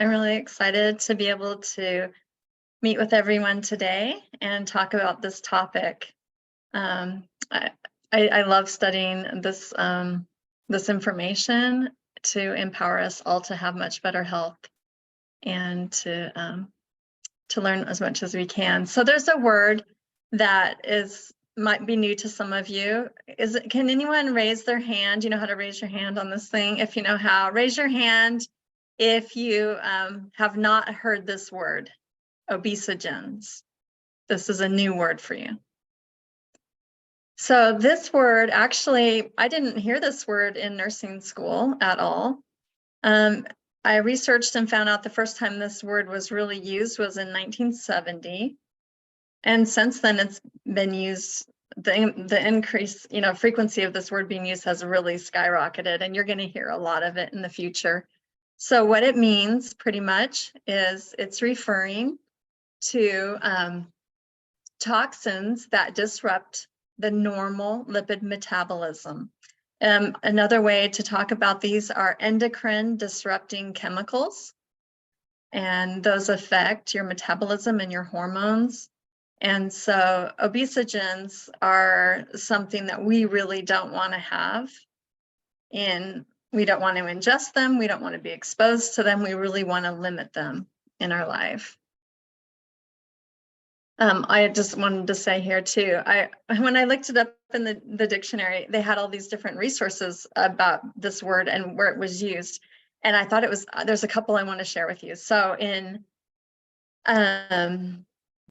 I'm really excited to be able to meet with everyone today and talk about this topic. I love studying this information to empower us all to have much better health and to learn as much as we can. So there's a word that might be new to some of you. Can anyone raise their hand? You know how to raise your hand on this thing? If you know how, raise your hand if you have not heard this word, obesogens. This is a new word for you. So this word, actually, I didn't hear this word in nursing school at all. I researched and found out the first time this word was really used was in 1970. And since then it's been used, the increase, frequency of this word being used has really skyrocketed, and you're going to hear a lot of it in the future. So what it means pretty much is it's referring to toxins that disrupt the normal lipid metabolism. Another way to talk about these are endocrine disrupting chemicals, and those affect your metabolism and your hormones. And so obesogens are something that we really don't want to have, and we don't want to ingest them. We don't want to be exposed to them. We really want to limit them in our life. I just wanted to say here too, when I looked it up in the dictionary, they had all these different resources about this word and where it was used. And I thought there's a couple I want to share with you. So in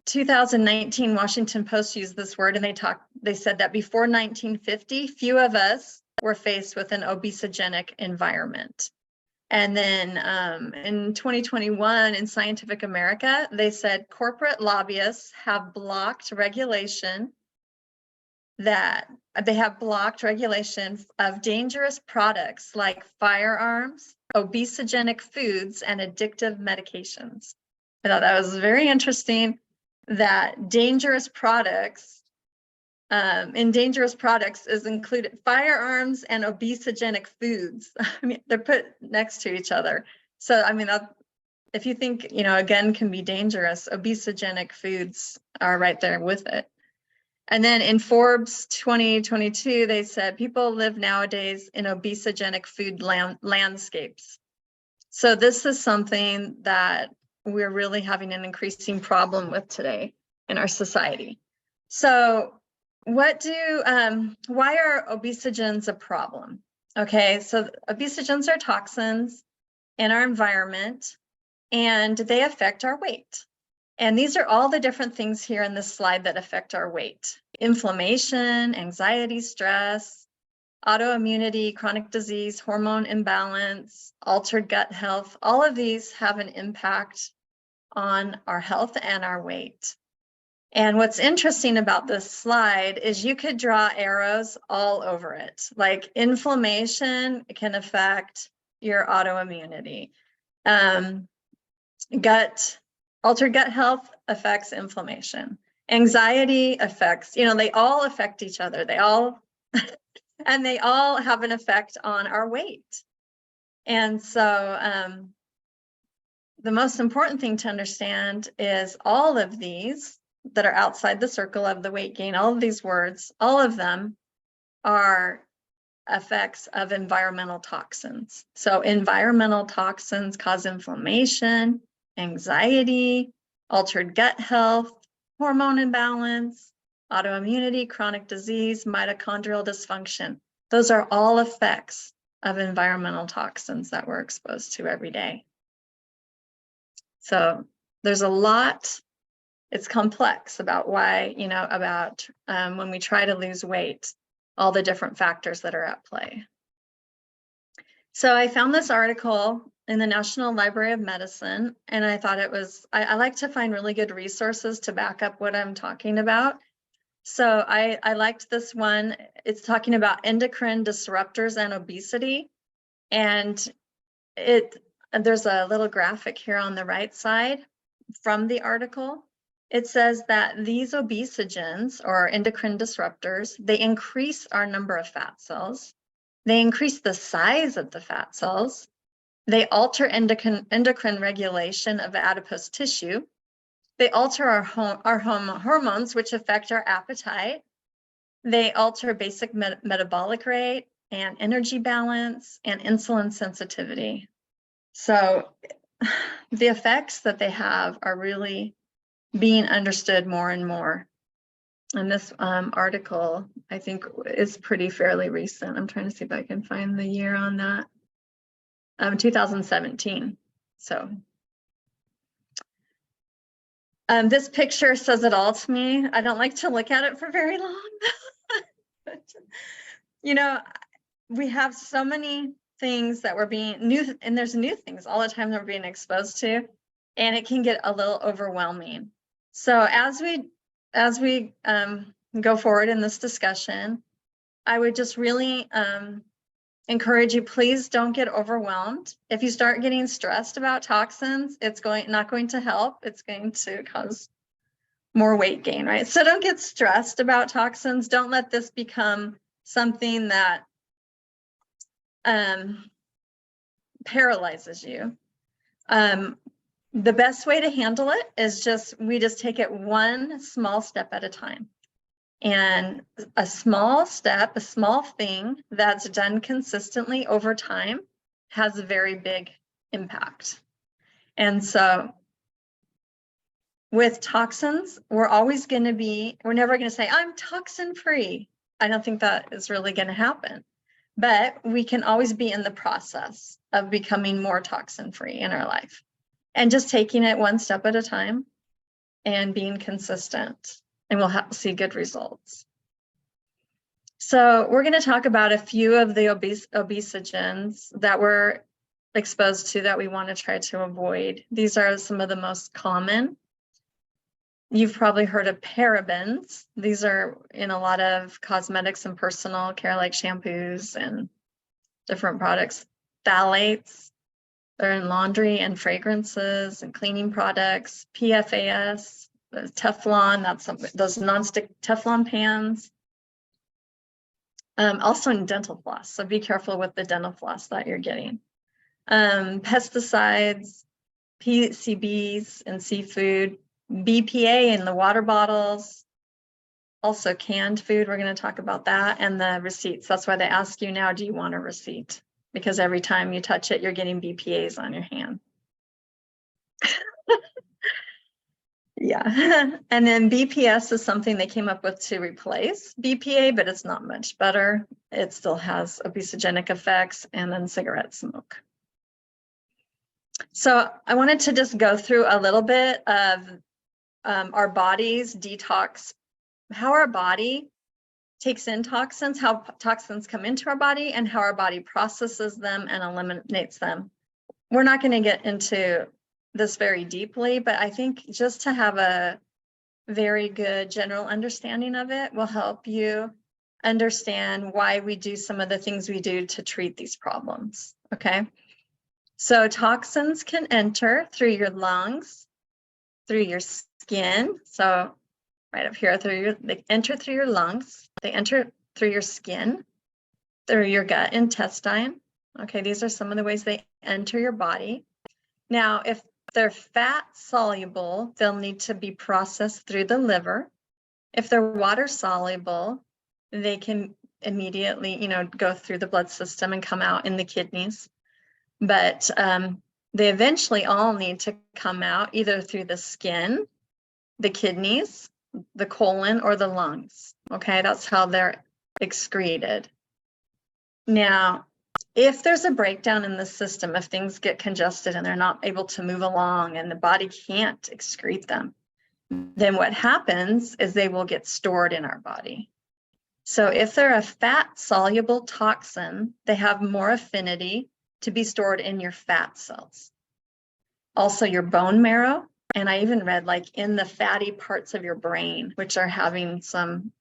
2019, Washington Post used this word, and they said that before 1950, few of us were faced with an obesogenic environment. And then in 2021, in Scientific America, they said corporate lobbyists have blocked regulation of dangerous products like firearms, obesogenic foods, and addictive medications. I thought that was very interesting that dangerous products, in dangerous products is included firearms and obesogenic foods. I mean, they're put next to each other. So, I mean, if you think, a gun can be dangerous, obesogenic foods are right there with it. And then in Forbes 2022, they said people live nowadays in obesogenic food landscapes. So this is something that we're really having an increasing problem with today in our society. So why are obesogens a problem? Okay, so obesogens are toxins in our environment, and they affect our weight. And these are all the different things here in this slide that affect our weight: inflammation, anxiety, stress, autoimmunity, chronic disease, hormone imbalance, altered gut health. All of these have an impact on our health and our weight. And what's interesting about this slide is you could draw arrows all over it. Like inflammation can affect your autoimmunity. Altered gut health affects inflammation. Anxiety affects, they all affect each other. And they all have an effect on our weight. And so the most important thing to understand is all of these that are outside the circle of the weight gain, all of these words, all of them are effects of environmental toxins. So environmental toxins cause inflammation, anxiety, altered gut health, hormone imbalance, autoimmunity, chronic disease, mitochondrial dysfunction. Those are all effects of environmental toxins that we're exposed to every day. So there's a lot. It's complex about why, when we try to lose weight, all the different factors that are at play. So I found this article in the National Library of Medicine, and I thought I like to find really good resources to back up what I'm talking about. So I liked this one. It's talking about endocrine disruptors and obesity. And there's a little graphic here on the right side from the article. It says that these obesogens, or endocrine disruptors, they increase our number of fat cells. They increase the size of the fat cells. They alter endocrine regulation of adipose tissue. They alter our hormones, which affect our appetite. They alter basic metabolic rate and energy balance and insulin sensitivity. So the effects that they have are really being understood more and more. And this article, I think, is pretty fairly recent. I'm trying to see if I can find the year on that. 2017. So this picture says it all to me. I don't like to look at it for very long. But, you know, we have so many things that we're being new, and there's new things all the time that we're being exposed to, and it can get a little overwhelming. So as we go forward in this discussion, I would just really encourage you, please don't get overwhelmed. If you start getting stressed about toxins, it's not going to help. It's going to cause more weight gain, right? So don't get stressed about toxins. Don't let this become something that paralyzes you. The best way to handle it is we just take it one small step at a time. And a small step, a small thing that's done consistently over time has a very big impact. And so with toxins, we're never going to say, I'm toxin free. I don't think that is really going to happen. But we can always be in the process of becoming more toxin free in our life. And just taking it one step at a time and being consistent, and we'll see good results. So we're going to talk about a few of the obesogens that we're exposed to that we want to try to avoid. These are some of the most common. You've probably heard of parabens. These are in a lot of cosmetics and personal care, like shampoos and different products. Phthalates. They're in laundry and fragrances and cleaning products. PFAS, Teflon, those nonstick Teflon pans. Also in dental floss, so be careful with the dental floss that you're getting. Pesticides, PCBs in seafood, BPA in the water bottles, also canned food. We're going to talk about that, and the receipts. That's why they ask you now, do you want a receipt? Because every time you touch it, you're getting BPAs on your hand. Yeah. And then BPS is something they came up with to replace BPA, but it's not much better. It still has obesogenic effects, and then cigarette smoke. So I wanted to just go through a little bit of our body's detox, how our body takes in toxins, how toxins come into our body, and how our body processes them and eliminates them. We're not going to get into this very deeply, but I think just to have a very good general understanding of it will help you understand why we do some of the things we do to treat these problems. Okay, so toxins can enter through your lungs, through your skin. So right up here, they enter through your lungs, they enter through your skin, through your gut intestine. Okay, these are some of the ways they enter your body. Now, if they're fat soluble, they'll need to be processed through the liver. If they're water soluble, they can immediately, go through the blood system and come out in the kidneys. But they eventually all need to come out either through the skin, the kidneys, the colon, or the lungs. Okay, that's how they're excreted. Now, if there's a breakdown in the system, if things get congested and they're not able to move along and the body can't excrete them, then what happens is they will get stored in our body. So if they're a fat soluble toxin, they have more affinity to be stored in your fat cells. Also your bone marrow, and I even read like in the fatty parts of your brain, which are having some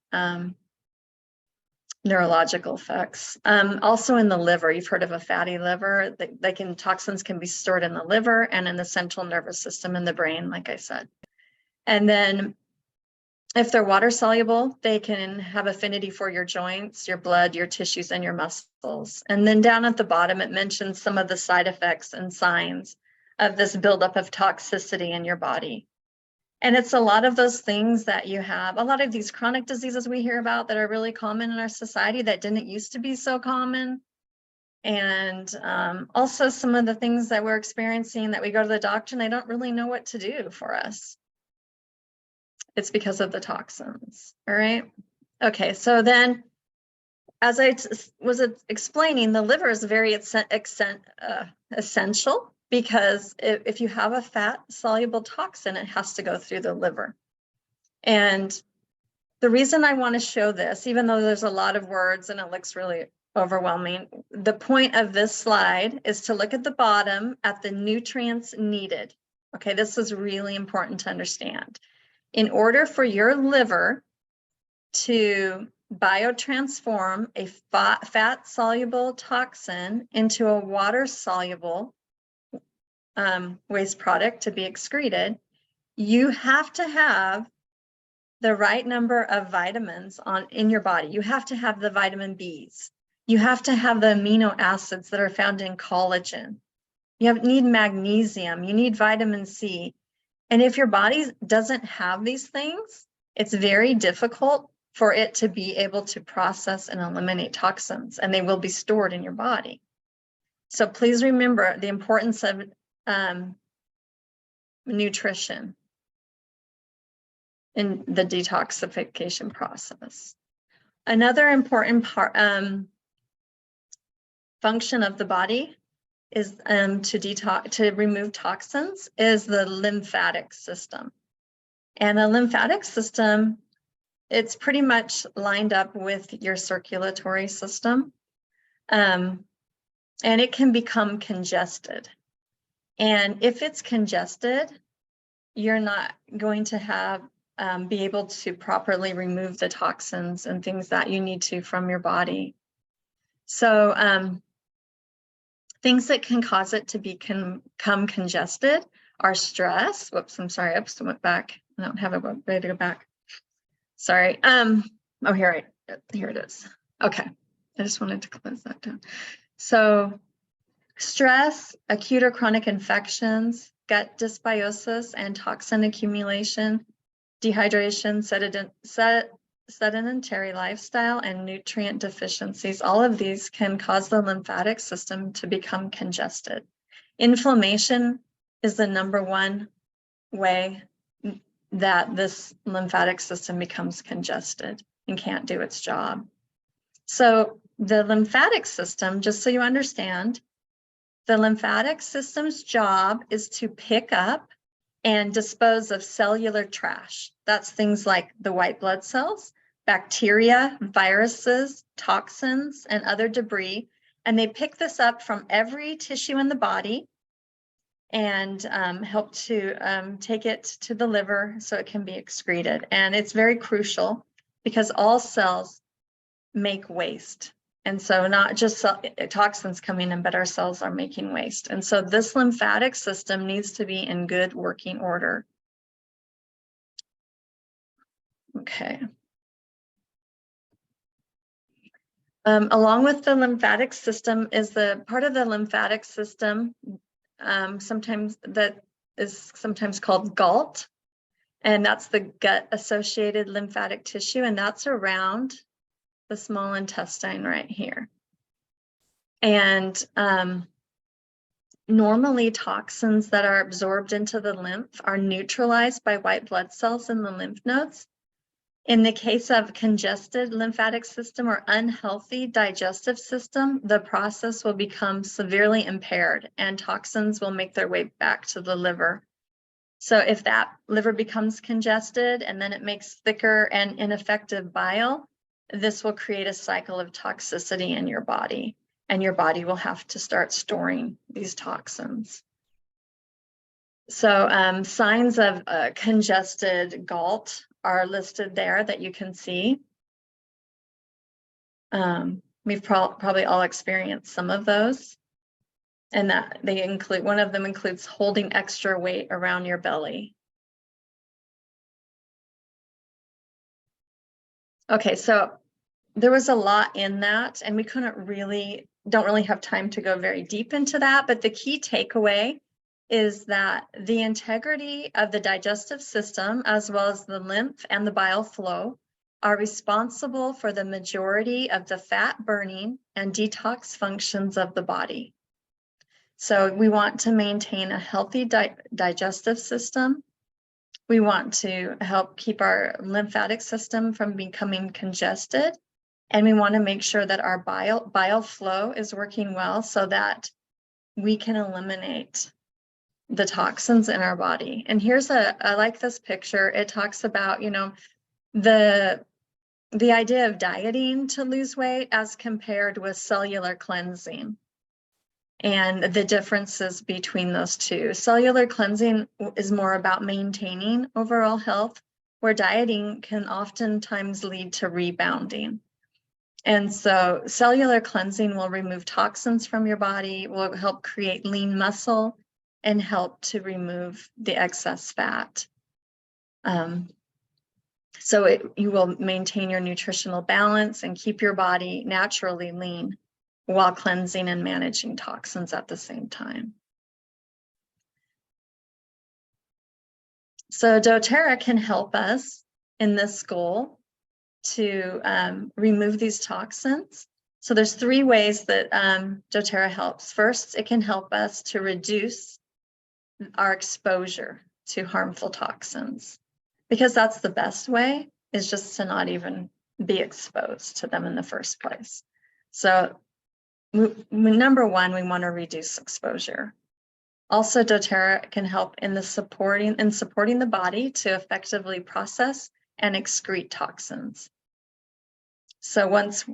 neurological effects. Also in the liver, you've heard of a fatty liver. Toxins can be stored in the liver and in the central nervous system in the brain, like I said. And then If they're water soluble, they can have affinity for your joints, your blood, your tissues, and your muscles. And then down at the bottom, it mentions some of the side effects and signs of this buildup of toxicity in your body. And it's a lot of those things that you have, a lot of these chronic diseases we hear about that are really common in our society that didn't used to be so common. And also some of the things that we're experiencing that we go to the doctor and they don't really know what to do for us. It's because of the toxins, all right? Okay, so then as I was explaining, the liver is very essential because if you have a fat soluble toxin, it has to go through the liver. And the reason I want to show this, even though there's a lot of words and it looks really overwhelming, the point of this slide is to look at the bottom at the nutrients needed. Okay, this is really important to understand. In order for your liver to biotransform a fat-soluble toxin into a water-soluble waste product to be excreted, you have to have the right number of vitamins in your body. You have to have the vitamin Bs. You have to have the amino acids that are found in collagen. You need magnesium. You need vitamin C. And if your body doesn't have these things, it's very difficult for it to be able to process and eliminate toxins, and they will be stored in your body. So please remember the importance of nutrition in the detoxification process. Another important function of the body is to remove toxins is the lymphatic system. And the lymphatic system, it's pretty much lined up with your circulatory system. And it can become congested. And if it's congested, you're not going to be able to properly remove the toxins and things that you need to from your body. So things that can cause it to become congested are stress. Whoops, I'm sorry, oops, I went back. I don't have it ready to go back. Sorry. Oh, here it is. Okay, I just wanted to close that down. So stress, acute or chronic infections, gut dysbiosis and toxin accumulation, dehydration, sedentary lifestyle, and nutrient deficiencies. All of these can cause the lymphatic system to become congested. Inflammation is the #1 way that this lymphatic system becomes congested and can't do its job. So the lymphatic system, just so you understand, the lymphatic system's job is to pick up and dispose of cellular trash. That's things like the white blood cells, bacteria, viruses, toxins, and other debris. And they pick this up from every tissue in the body and help to take it to the liver so it can be excreted. And it's very crucial because all cells make waste. And so not just toxins coming in, but our cells are making waste. And so this lymphatic system needs to be in good working order. Okay. Along with the lymphatic system is the part of the lymphatic system sometimes called GALT, and that's the gut-associated lymphatic tissue, and that's around the small intestine right here. And normally toxins that are absorbed into the lymph are neutralized by white blood cells in the lymph nodes. In the case of congested lymphatic system or unhealthy digestive system, the process will become severely impaired and toxins will make their way back to the liver. So if that liver becomes congested and then it makes thicker and ineffective bile, this will create a cycle of toxicity in your body, and your body will have to start storing these toxins. So signs of congested GALT are listed there that you can see. We've probably all experienced some of those, and that they include, one of them includes holding extra weight around your belly. Okay, so there was a lot in that, and we don't really have time to go very deep into that, but the key takeaway is that the integrity of the digestive system, as well as the lymph and the bile flow, are responsible for the majority of the fat burning and detox functions of the body. So we want to maintain a healthy digestive system. We want to help keep our lymphatic system from becoming congested. And we want to make sure that our bile flow is working well so that we can eliminate the toxins in our body. And I like this picture. It talks about, the idea of dieting to lose weight as compared with cellular cleansing and the differences between those two. Cellular cleansing is more about maintaining overall health, where dieting can oftentimes lead to rebounding. And so cellular cleansing will remove toxins from your body, will help create lean muscle, and help to remove the excess fat. So you will maintain your nutritional balance and keep your body naturally lean while cleansing and managing toxins at the same time. So doTERRA can help us in this goal to remove these toxins. So there's 3 ways that doTERRA helps. First, it can help us to reduce our exposure to harmful toxins, because that's the best way, is just to not even be exposed to them in the first place. So number 1, we want to reduce exposure. Also, doTERRA can help in supporting the body to effectively process and excrete toxins. So once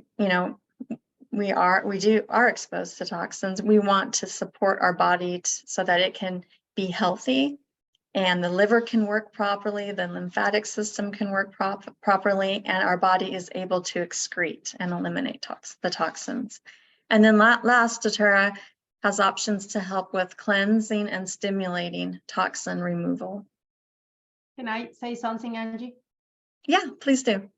we are exposed to toxins, we want to support our body so that it can be healthy, and the liver can work properly, the lymphatic system can work properly, and our body is able to excrete and eliminate the toxins. And then last, doTERRA has options to help with cleansing and stimulating toxin removal. Can I say something, Angie? Yeah, please do.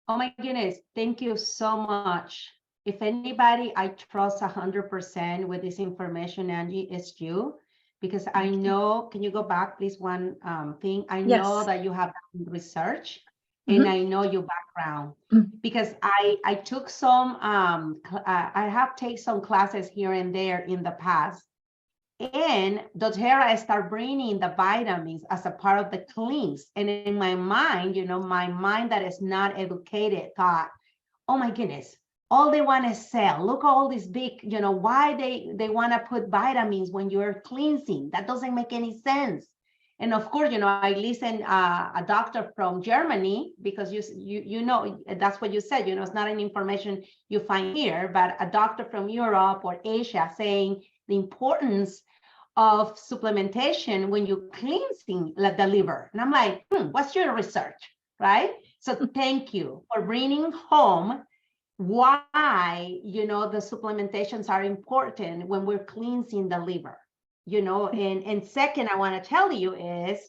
Oh my goodness, thank you so much. If anybody I trust 100% with this information, Angie, it's you. Because I know, can you go back, please, one thing? I know that you have done research, and I know your background, because I took some, I have taken some classes here and there in the past, and doTERRA start bringing the vitamins as a part of the cleanse. And in my mind, my mind that is not educated thought, oh my goodness, all they want to sell. Look at all these big, why they want to put vitamins when you're cleansing. That doesn't make any sense. And of course, I listened a doctor from Germany, because you know that's what you said. It's not an information you find here, but a doctor from Europe or Asia saying the importance of supplementation when you're cleansing the liver. And I'm like, what's your research, right? So thank you for bringing home why the supplementations are important when we're cleansing the liver. And second, I want to tell you is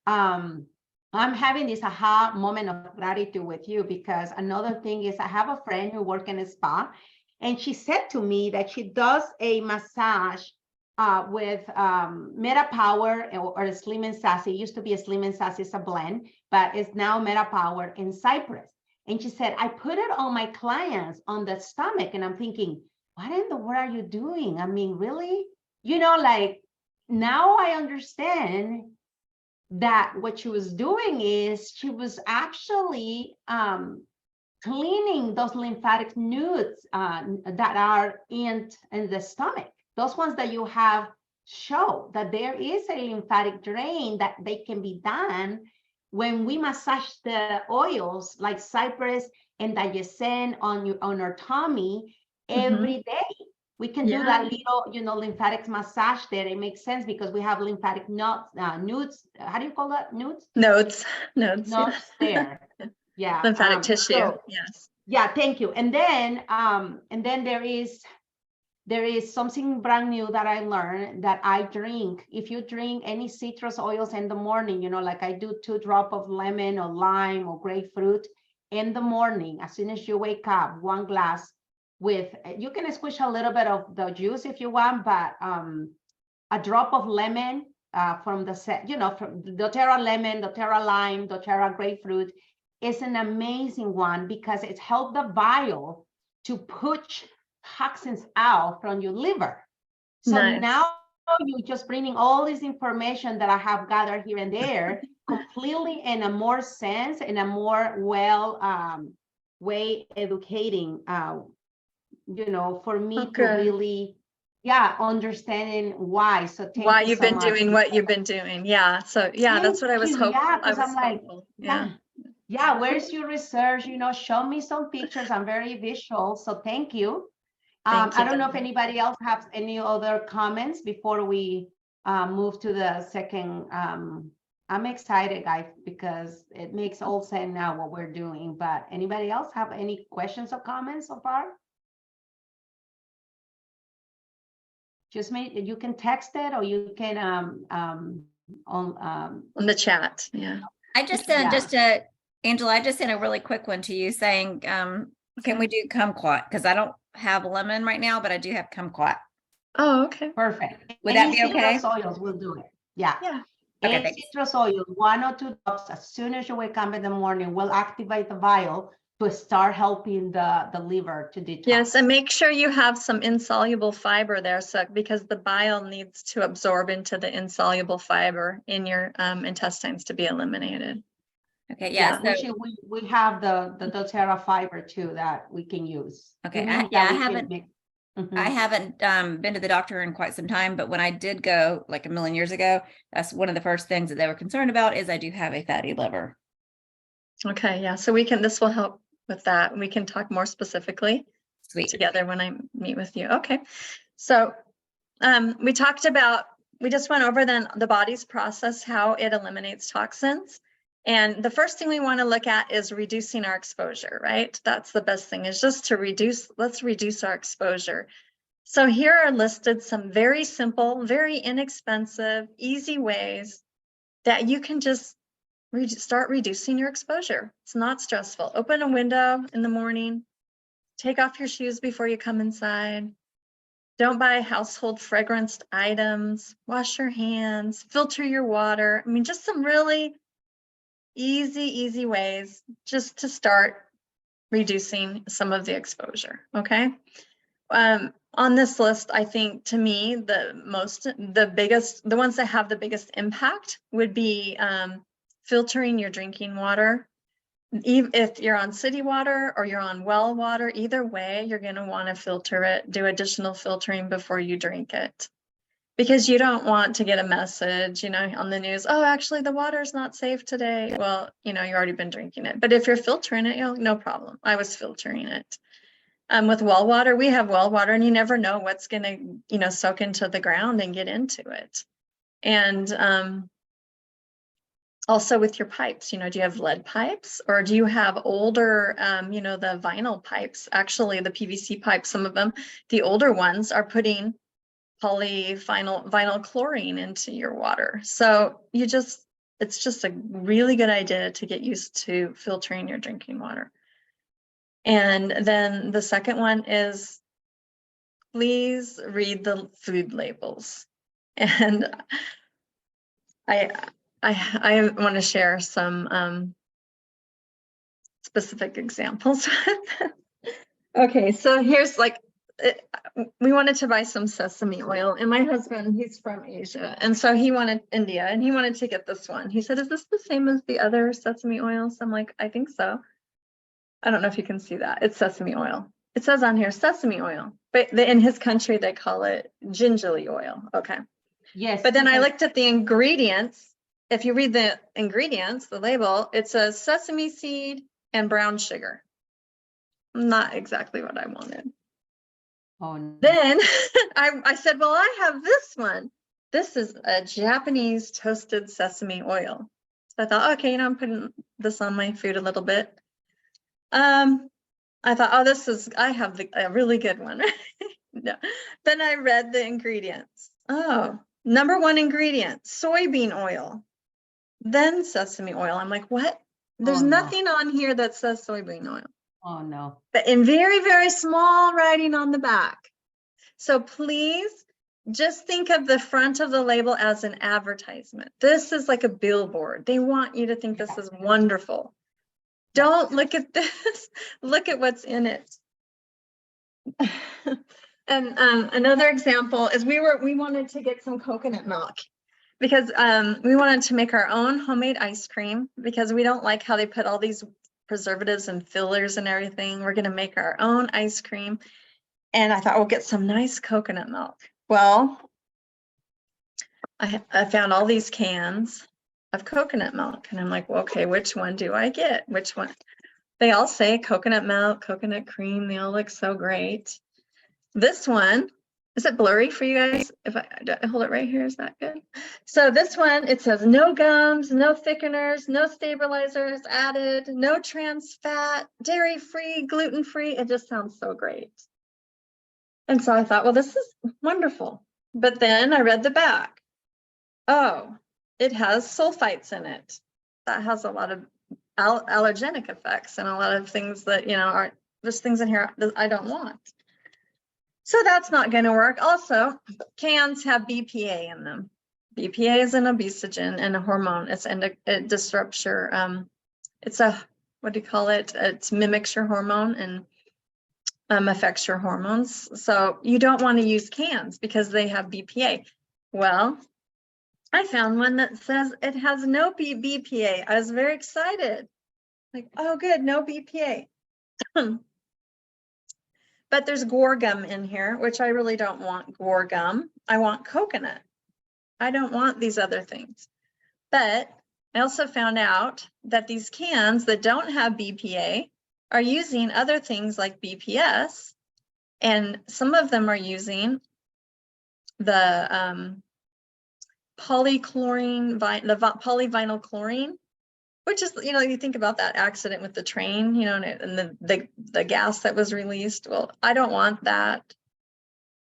I'm having this aha moment of gratitude with you, because another thing is I have a friend who works in a spa, and she said to me that she does a massage with MetaPower or Slim and Sassy. It used to be a Slim and Sassy, it's a blend, but it's now MetaPower in Cyprus. And she said, I put it on my clients on the stomach. And I'm thinking, what in the world are you doing? I mean, really? Like, now I understand that what she was doing is she was actually cleaning those lymphatic nodes that are in the stomach. Those ones that you have show that there is a lymphatic drain that they can be done when we massage the oils like cypress and digestion on our tummy every day. We can do that little, lymphatic massage there. It makes sense because we have lymphatic nodes. How do you call that? Nodes there. Yeah. Lymphatic tissue. Yes. Yeah. Thank you. And then there is something brand new that I learned that I drink. If you drink any citrus oils in the morning, like I do 2 drops of lemon or lime or grapefruit, in the morning, as soon as you wake up, 1 glass with, you can squish a little bit of the juice if you want, but a drop of lemon from the set, from doTERRA lemon, doTERRA lime, doTERRA grapefruit is an amazing one because it's helped the bile to push toxins out from your liver. So Nice. now you're just bringing all this information that I have gathered here and there completely in a more sense, in a more way educating, for me to really, understanding why. So thank Why you you've so been much. doing what you've been doing. Yeah. So yeah, that's what I was hoping. Yeah, I because was I'm like, hopeful. yeah, where's your research? Show me some pictures. I'm very visual, so thank you. Thank you, I don't know if Debbie. anybody else has any other comments before we move to the second. I'm excited, guys, because it makes all sense now what we're doing. But anybody else have any questions or comments so far? Just you can text it, or you can on the chat. Yeah. I just sent Angela, I just sent a really quick one to you saying, can we do kumquat? Because I don't have lemon right now, but I do have kumquat. Oh, okay. Perfect. Would that be okay? Citrus oils will do it. Yeah. Yeah. Okay, Any thanks. citrus oil, 1 or 2 drops as soon as you wake up in the morning will activate the bile to start helping the liver to detox. Yes, and make sure you have some insoluble fiber there, so because the bile needs to absorb into the insoluble fiber in your intestines to be eliminated. Okay, yeah. Yeah, So, we have the doTERRA fiber too that we can use. okay, I Mhm. haven't been to the doctor in quite some time, but when I did go like a million years ago, that's one of the first things that they were concerned about is I do have a fatty liver. Okay, yeah, so this will help with that. We can talk more specifically together when I meet with you. Okay, so we just went over then the body's process, how it eliminates toxins. And the first thing we want to look at is reducing our exposure, right? That's the best thing, is just to let's reduce our exposure. So here are listed some very simple, very inexpensive, easy ways that you can just start reducing your exposure. It's not stressful. Open a window in the morning, take off your shoes before you come inside. Don't buy household fragranced items, wash your hands, filter your water. I mean, just some really easy ways just to start reducing some of the exposure, okay? On this list, I think to me, the ones that have the biggest impact would be filtering your drinking water. If you're on city water or you're on well water, either way, you're going to want to filter it, do additional filtering before you drink it. Because you don't want to get a message, on the news, oh, actually the water's not safe today. Well, you've already been drinking it. But if you're filtering it, no problem. I was filtering it. With well water, we have well water, and you never know what's going to, soak into the ground and get into it. And also with your pipes, do you have lead pipes, or do you have older, the vinyl pipes? Actually, the PVC pipes, some of them, the older ones are putting vinyl chlorine into your water. So it's just a really good idea to get used to filtering your drinking water. And then the second one is, please read the food labels. And I want to share some specific examples. Okay, so here's we wanted to buy some sesame oil, and my husband, he's from Asia, and so India, and he wanted to get this one. He said, is this the same as the other sesame oils? I'm like, I think so. I don't know if you can see that. It's sesame oil. It says on here sesame oil, but in his country they call it gingerly oil. Okay. Yes. But then I looked at the ingredients. If you read the ingredients, the label, it says sesame seed and brown sugar. Not exactly what I wanted. Oh, no. Then I said, well, I have this one. This is a Japanese toasted sesame oil. So I thought, okay, I'm putting this on my food a little bit. I thought, oh, I have a really good one. No. Then I read the ingredients. Oh, number 1 ingredient, soybean oil, then sesame oil. I'm like, what? There's Oh, no. nothing on here that says soybean oil, Oh, no. but in very, very small writing on the back. So please just think of the front of the label as an advertisement. This is like a billboard. They want you to think this is wonderful. Don't look at this, look at what's in it. And another example is we wanted to get some coconut milk because we wanted to make our own homemade ice cream because we don't like how they put all these preservatives and fillers and everything. We're going to make our own ice cream. And I thought we'll get some nice coconut milk. Well, I found all these cans of coconut milk and I'm like, well, okay, which one do I get? Which one? They all say coconut milk, coconut cream. They all look so great. This one, is it blurry for you guys? If I hold it right here, is that good? So this one, it says no gums, no thickeners, no stabilizers added, no trans fat, dairy-free, gluten-free. It just sounds so great. And so I thought, well, this is wonderful. But then I read the back. Oh, it has sulfites in it. That has a lot of allergenic effects and a lot of things that, you know, are there's things in here that I don't want. So that's not going to work. Also, cans have BPA in them. BPA is an obesogen and a hormone. It disrupts your, it's a, what do you call it? It mimics your hormone and affects your hormones. So you don't want to use cans because they have BPA. Well, I found one that says it has no BPA. I was very excited. Like, oh, good, no BPA. But there's guar gum in here, which I really don't want guar gum. I want coconut. I don't want these other things. But I also found out that these cans that don't have BPA are using other things like BPS, and some of them are using the polychlorine, the polyvinyl chlorine, which is, you know, you think about that accident with the train, you know, and the gas that was released. Well, I don't want that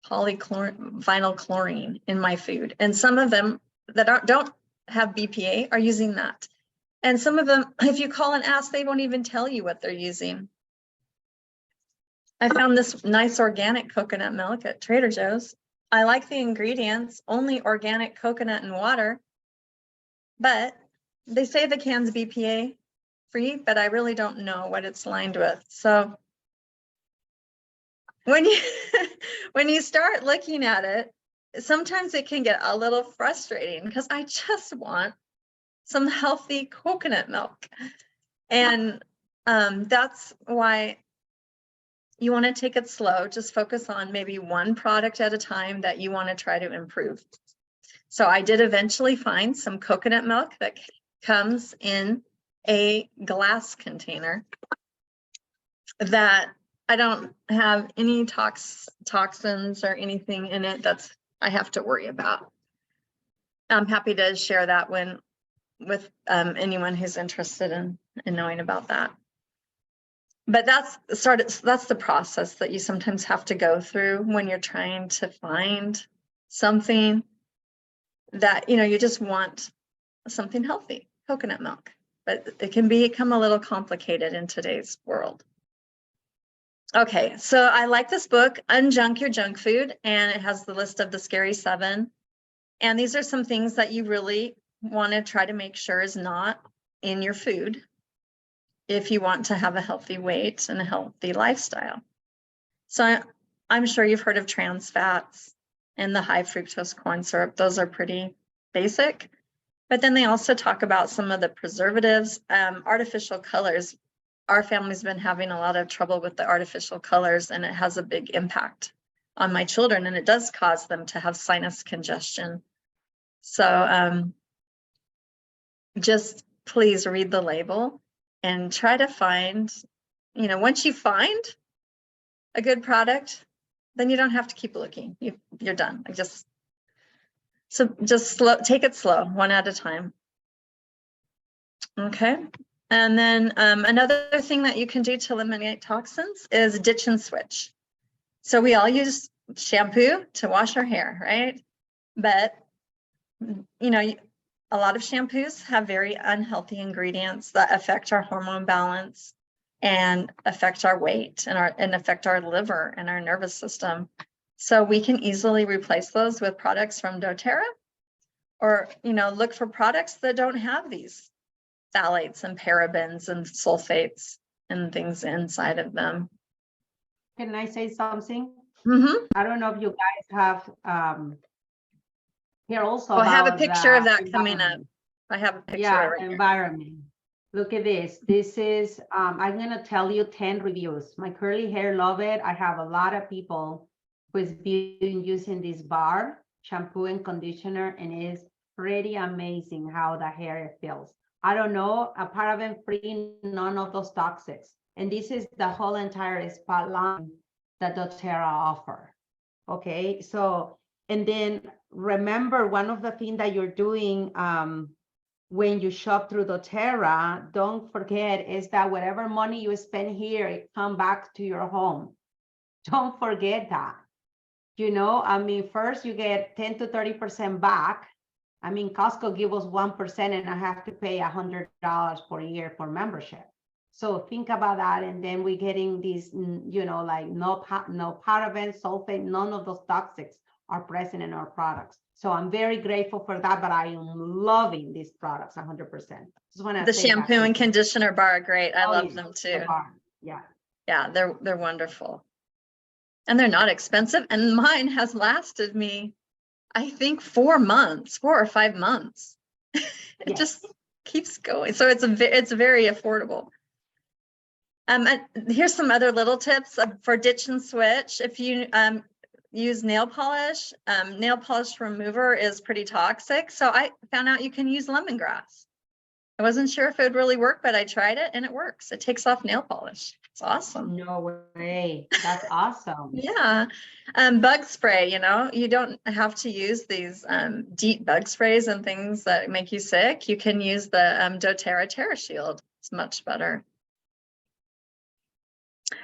polyvinyl chlorine in my food. And some of them that don't have BPA are using that. And some of them, if you call and ask, they won't even tell you what they're using. I found this nice organic coconut milk at Trader Joe's. I like the ingredients, only organic coconut and water, but they say the can's BPA free, but I really don't know what it's lined with. So when you when you start looking at it, sometimes it can get a little frustrating because I just want some healthy coconut milk. And that's why you want to take it slow. Just focus on maybe one product at a time that you want to try to improve. So I did eventually find some coconut milk that comes in a glass container that I don't have any toxins or anything in it that's I have to worry about. I'm happy to share that with anyone who's interested in knowing about that. But that's the process that you sometimes have to go through when you're trying to find something that, you know, you just want something healthy, coconut milk, but it can become a little complicated in today's world. Okay, so I like this book, Unjunk Your Junk Food, and it has the list of the scary 7. And these are some things that you really want to try to make sure is not in your food if you want to have a healthy weight and a healthy lifestyle. So I'm sure you've heard of trans fats and the high fructose corn syrup. Those are pretty basic. But then they also talk about some of the preservatives, artificial colors. Our family's been having a lot of trouble with the artificial colors, and it has a big impact on my children, and it does cause them to have sinus congestion. So just please read the label and try to find, you know, once you find a good product, then you don't have to keep looking. You're done. Just take it slow, one at a time. Okay. And then another thing that you can do to eliminate toxins is ditch and switch. So we all use shampoo to wash our hair, right? But, you know, a lot of shampoos have very unhealthy ingredients that affect our hormone balance and affect our weight and affect our liver and our nervous system. So we can easily replace those with products from doTERRA, or, look for products that don't have these phthalates and parabens and sulfates and things inside of them. Can I say something? Mm-hmm. I don't know if you guys have here also. I have a about picture the of that coming up. environment. I have a picture Yeah, right here. environment. Look at this. This is, I'm gonna tell you 10 reviews. My curly hair love it. I have a lot of people who's been using this bar, shampoo and conditioner, and it is pretty amazing how the hair feels. I don't know, a paraben free, none of those toxics. And this is the whole entire spa line that doTERRA offer. Okay, so, and then remember, one of the things that you're doing when you shop through doTERRA, don't forget, is that whatever money you spend here, it come back to your home. Don't forget that. I mean, first you get 10 to 30% back. I mean, Costco give us 1% and I have to pay $100 per year for membership. So think about that. And then we're getting these, like no parabens, sulfate, none of those toxics are present in our products. So I'm very grateful for that, but I am loving these products 100%. Just want to The shampoo and conditioner bar are great. I love them too. Yeah. Yeah, they're wonderful. And they're not expensive. And mine has lasted me, I think, 4 or 5 months. It just keeps going. So it's very affordable. And here's some other little tips for ditch and switch. If you use nail polish remover is pretty toxic. So I found out you can use lemongrass. I wasn't sure if it would really work, but I tried it and it works. It takes off nail polish. It's awesome. No way. That's awesome. Yeah. Bug spray, you don't have to use these deep bug sprays and things that make you sick. You can use the doTERRA Terra Shield. It's much better.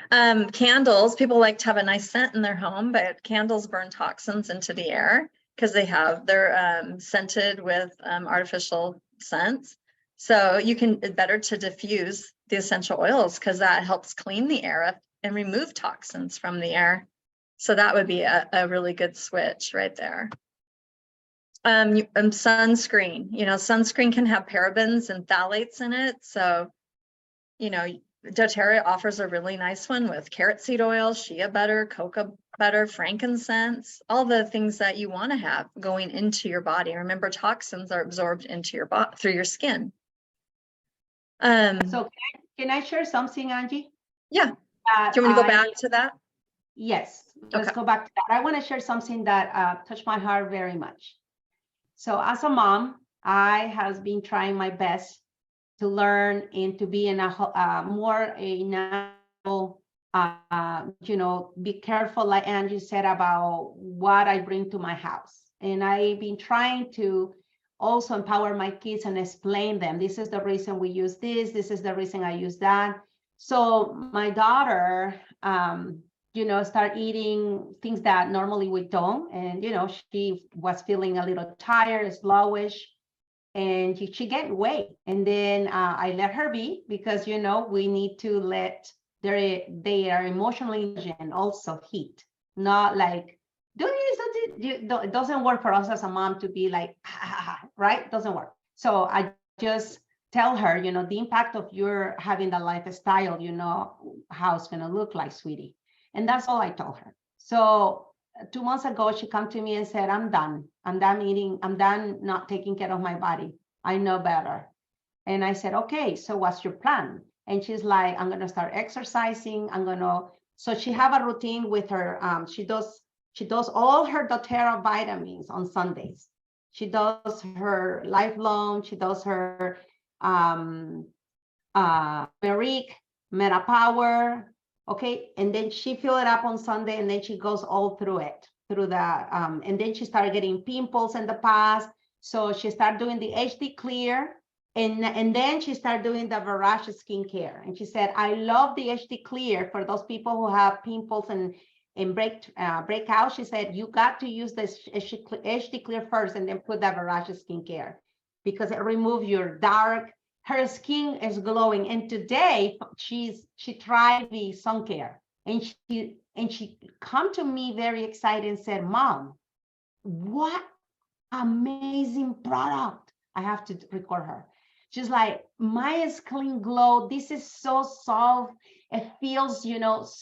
Candles, people like to have a nice scent in their home, but candles burn toxins into the air because they're scented with artificial scents. So it's better to diffuse the essential oils because that helps clean the air and remove toxins from the air. So that would be a really good switch right there. Sunscreen, sunscreen can have parabens and phthalates in it. So, doTERRA offers a really nice one with carrot seed oil, shea butter, cocoa butter, frankincense, all the things that you want to have going into your body. Remember, toxins are absorbed into your body through your skin. So can I share something, Angie? Yeah. Do you want me to go back to that? Yes, let's Okay. go back to that. I want to share something that touched my heart very much. So as a mom, I have been trying my best to learn and to be in a more natural, be careful, like Angie said, about what I bring to my house. And I've been trying to also empower my kids and explain them, this is the reason we use this is the reason I use that. So my daughter, start eating things that normally we don't. And, she was feeling a little tired, slowish, and she gained weight. And then I let her be because, we need to let their emotionally and also heat, not like, it doesn't work for us as a mom to be like, right? Doesn't work. So I just tell her, the impact of your having the lifestyle, how it's going to look like, sweetie. And that's all I told her. So 2 months ago, she come to me and said, I'm done eating. I'm done not taking care of my body. I know better. And I said, okay, so what's your plan? And she's like, I'm going to start exercising. So she have a routine with her. She does all her doTERRA vitamins on Sundays. She does her lifelong. She does her Meric, MetaPower. Okay, and then she fill it up on Sunday, and then she goes all through it, and then she started getting pimples in the past. So she started doing the HD Clear, and then she started doing the Barrage skincare. And she said, I love the HD Clear for those people who have pimples and breakout. She said, you got to use this HD Clear first and then put the Barrage skincare. because it removes your dark. Her skin is glowing, and today she tried the sun care, and she come to me very excited and said, "Mom, what amazing product!" I have to record her. She's like, "My skin glow. This is so soft. It feels,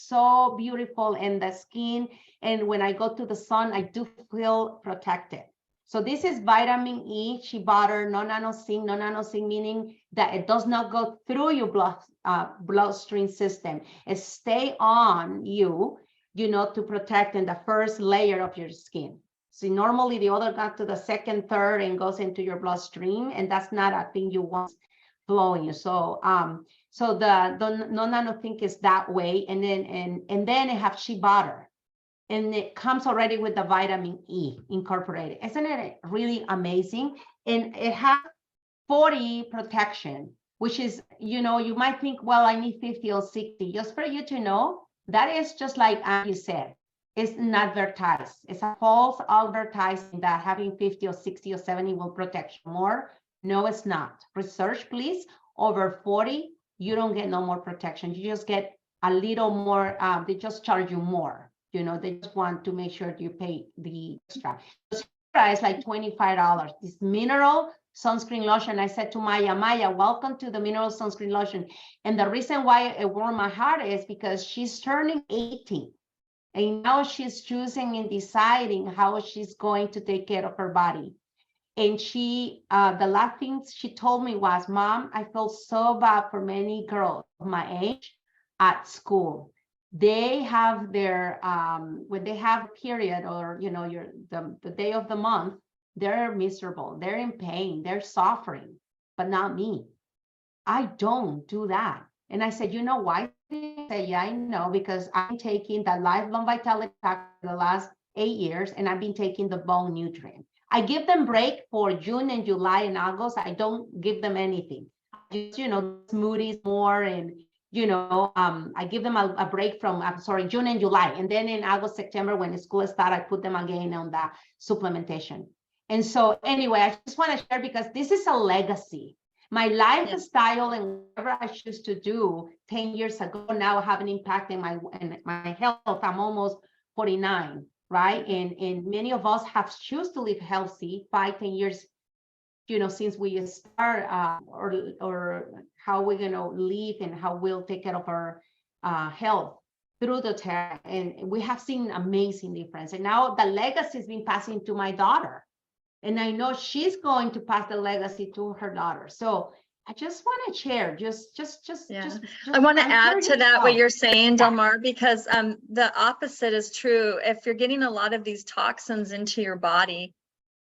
so beautiful in the skin. And when I go to the sun, I do feel protected." So this is vitamin E, shea butter, no nanosync. No nanosync meaning that it does not go through your bloodstream system. It stay on you, to protect in the first layer of your skin. So normally the other got to the second, third, and goes into your bloodstream, and that's not a thing you want flowing. So the no nanosync is that way, and then it have shea butter, and it comes already with the vitamin E incorporated. Isn't it really amazing? And it has 40 protection, which is, you might think, well, I need 50 or 60. Just for you to know, that is just like Angie said, it's not advertised. It's a false advertising that having 50 or 60 or 70 will protect you more. No, it's not. Research, please. Over 40, you don't get no more protection. You just get a little more. They just charge you more. They just want to make sure you pay the extra. It's like $25. This mineral sunscreen lotion. I said to Maya, welcome to the mineral sunscreen lotion. And the reason why it warmed my heart is because she's turning 18. And now she's choosing and deciding how she's going to take care of her body. And she, the last thing she told me was, "Mom, I feel so bad for many girls of my age at school. They have their, when they have a period or, the day of the month, they're miserable, they're in pain, they're suffering, but not me. I don't do that." And I said, "You know why?" They said, "Yeah, I know, because I'm taking the lifelong vitality pack for the last 8 years, and I've been taking the bone nutrient. I give them break for June and July and August. I don't give them anything. Just, smoothies more, and I give them a break from, June and July. And then in August, September, when the school starts, I put them again on the supplementation." And so anyway, I just want to share, because this is a legacy. My lifestyle and whatever I choose to do 10 years ago now have an impact in my health. I'm almost 49, right? And many of us have choose to live healthy 5-10 years, since we start, or how we're going to live and how we'll take care of our health through doTERRA. And we have seen amazing difference. And now the legacy has been passing to my daughter. And I know she's going to pass the legacy to her daughter. So I just want to share, I want to add to that what you're saying, Delmar, because the opposite is true. If you're getting a lot of these toxins into your body,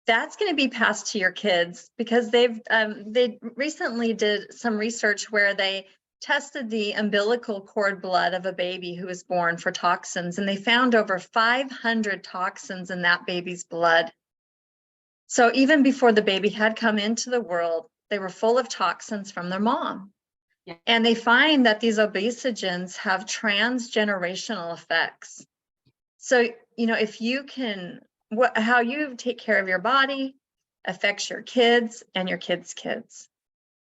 that's going to be passed to your kids, because they recently did some research where they tested the umbilical cord blood of a baby who was born for toxins, and they found over 500 toxins in that baby's blood. So even before the baby had come into the world, they were full of toxins from their mom. Yeah. And they find that these obesogens have transgenerational effects. So, if you can, how you take care of your body affects your kids and your kids' kids.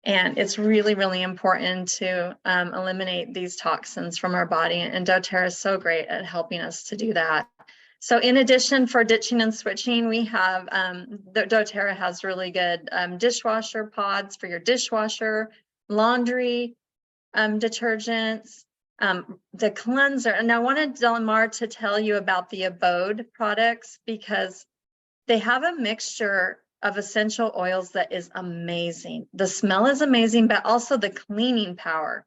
And it's really, really important to eliminate these toxins from our body. And doTERRA is so great at helping us to do that. So in addition, for ditching and switching, we have, doTERRA has really good dishwasher pods for your dishwasher, laundry detergents, the cleanser. And I wanted Delmar to tell you about the Abode products, because they have a mixture of essential oils that is amazing. The smell is amazing, but also the cleaning power,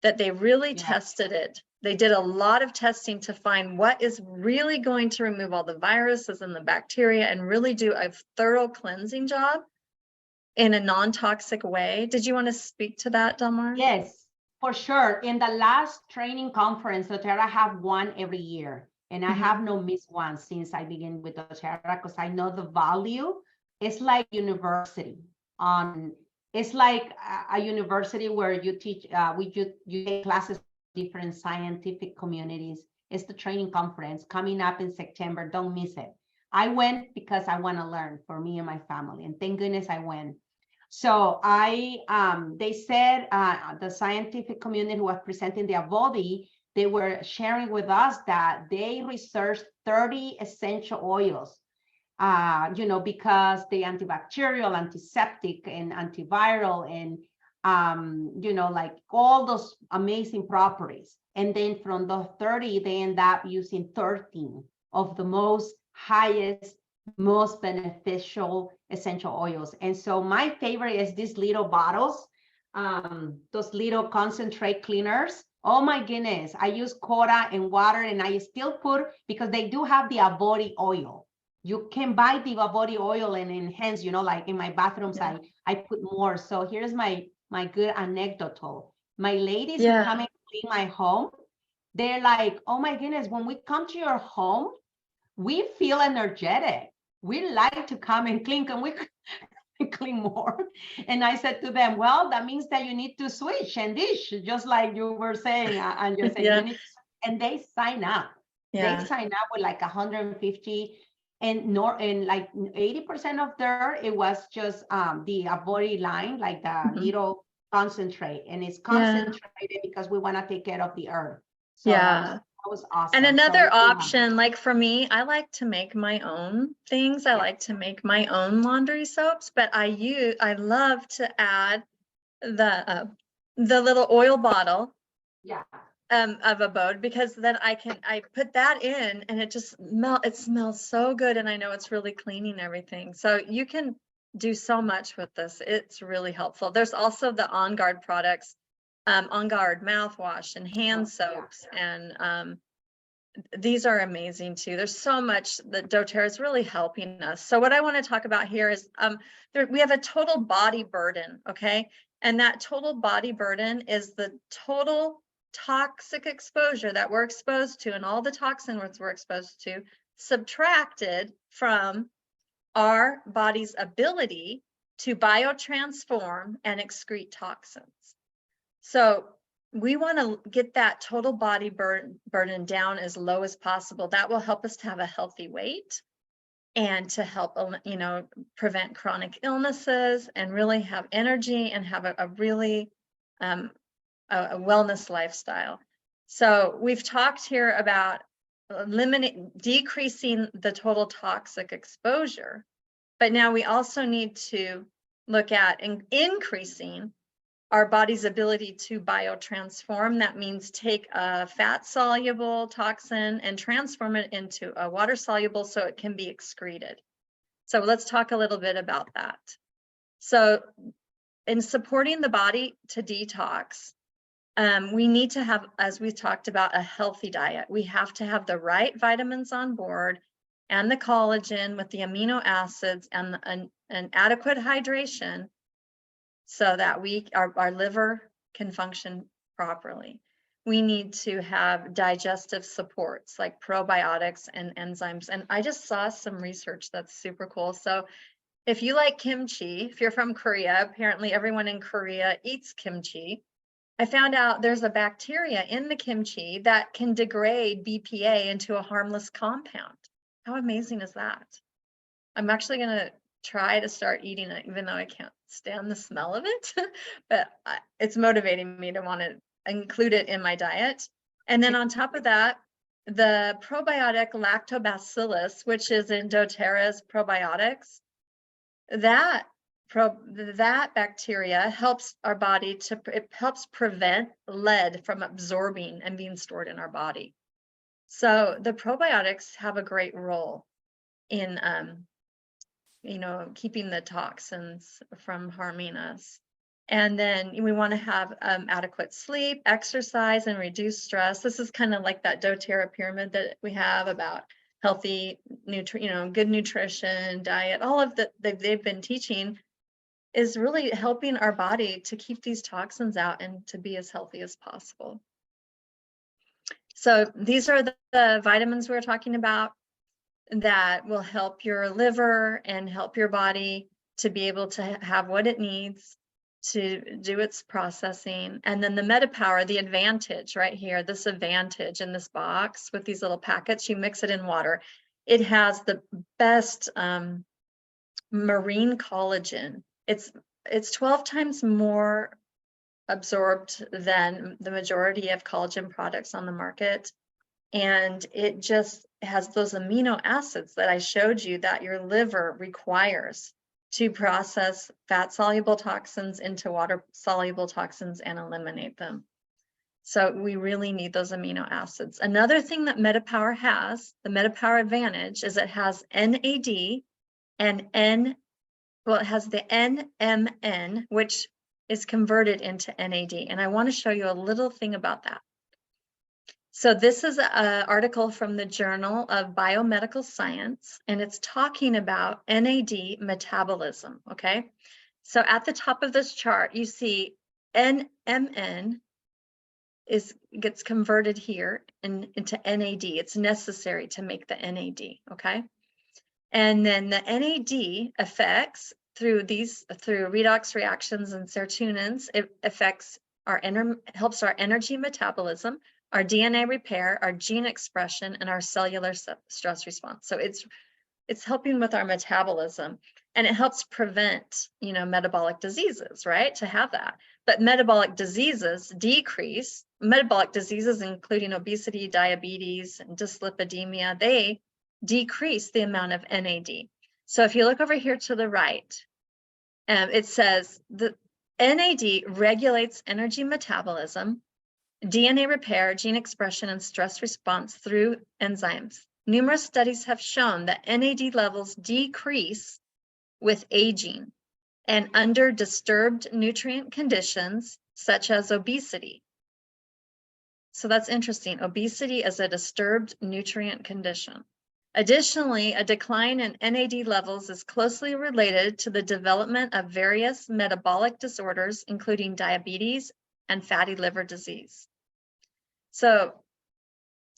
that they really tested it. They did a lot of testing to find what is really going to remove all the viruses and the bacteria and really do a thorough cleansing job in a non-toxic way. Did you want to speak to that, Delmar? Yes, for sure. In the last training conference, doTERRA have one every year. And I have no missed one since I began with doTERRA, because I know the value. It's like university. It's like a university where you teach, you take classes in different scientific communities. It's the training conference coming up in September. Don't miss it. I went because I want to learn for me and my family. And thank goodness I went. So they said, the scientific community who was presenting their body, they were sharing with us that they researched 30 essential oils, because they antibacterial, antiseptic, and antiviral, and, like all those amazing properties. And then from the 30, they end up using 13 of the most highest, most beneficial essential oils. And so my favorite is these little bottles, those little concentrate cleaners. Oh my goodness, I use coda and water, and I still put, because they do have the body oil. You can buy the body oil and enhance, like in my bathrooms, Yeah. I put more. So here's my good anecdotal. My ladies Yeah. who come and clean my home, they're like, oh my goodness, when we come to your home, we feel energetic. We like to come and clean. Can we clean more? And I said to them, well, that means that you need to switch and dish, just like you were saying, and you said, Yeah. you need to, and they sign up. Yeah. They sign up with like 150, and like 80% of it was just the body line, like the Mhm. little concentrate, and it's Yeah. concentrated because we want to take care of the earth. So Yeah. that was awesome. And another So, yeah. option, like for me, I like to make my own things. I Yeah. like to make my own laundry soaps, but I love to add the little oil bottle Yeah. of abode, because then I put that in and it smells so good, and I know it's really cleaning everything. So you can do so much with this. It's really helpful. There's also the On Guard products, On Guard mouthwash and hand soaps, and these are amazing too. There's so much that doTERRA is really helping us. So what I want to talk about here is we have a total body burden, okay? And that total body burden is the total toxic exposure that we're exposed to, and all the toxins we're exposed to, subtracted from our body's ability to biotransform and excrete toxins. So we want to get that total body burden down as low as possible. That will help us to have a healthy weight, and to help, prevent chronic illnesses, and really have energy, and have a really a wellness lifestyle. So we've talked here about decreasing the total toxic exposure, but now we also need to look at increasing our body's ability to biotransform. That means take a fat-soluble toxin and transform it into a water-soluble so it can be excreted. So let's talk a little bit about that. So in supporting the body to detox, we need to have, as we talked about, a healthy diet. We have to have the right vitamins on board, and the collagen with the amino acids, and an adequate hydration, so that our liver can function properly. We need to have digestive supports like probiotics and enzymes. And I just saw some research that's super cool. So if you like kimchi, if you're from Korea, apparently everyone in Korea eats kimchi. I found out there's a bacteria in the kimchi that can degrade BPA into a harmless compound. How amazing is that? I'm actually going to try to start eating it, even though I can't stand the smell of it, but it's motivating me to want to include it in my diet. And then on top of that, the probiotic lactobacillus, which is in doTERRA's probiotics, that bacteria helps our body it helps prevent lead from absorbing and being stored in our body. So the probiotics have a great role in keeping the toxins from harming us. And then we want to have adequate sleep, exercise, and reduce stress. This is kind of like that doTERRA pyramid that we have about healthy, good nutrition, diet. All of that they've been teaching is really helping our body to keep these toxins out and to be as healthy as possible. So these are the vitamins we're talking about that will help your liver and help your body to be able to have what it needs to do its processing. And then the MetaPower, the Advantage right here, this Advantage in this box with these little packets, you mix it in water. It has the best marine collagen. It's it's 12 times more absorbed than the majority of collagen products on the market. And it just has those amino acids that I showed you that your liver requires to process fat-soluble toxins into water-soluble toxins and eliminate them. So we really need those amino acids. Another thing that MetaPower has, the MetaPower advantage, is it has NAD and it has the NMN, which is converted into NAD. And I want to show you a little thing about that. So this is an article from the Journal of Biomedical Science, and it's talking about NAD metabolism, okay? So at the top of this chart, you see NMN gets converted here into NAD. It's necessary to make the NAD, okay? And then the NAD affects through redox reactions and serotonins, it affects helps our energy metabolism, our DNA repair, our gene expression, and our cellular stress response. So it's helping with our metabolism, and it helps prevent, metabolic diseases, right? To have that. But metabolic diseases including obesity, diabetes, and dyslipidemia, they decrease the amount of NAD. So if you look over here to the right, it says the NAD regulates energy metabolism, DNA repair, gene expression, and stress response through enzymes. Numerous studies have shown that NAD levels decrease with aging and under disturbed nutrient conditions, such as obesity. So that's interesting. Obesity is a disturbed nutrient condition. Additionally, a decline in NAD levels is closely related to the development of various metabolic disorders, including diabetes and fatty liver disease. So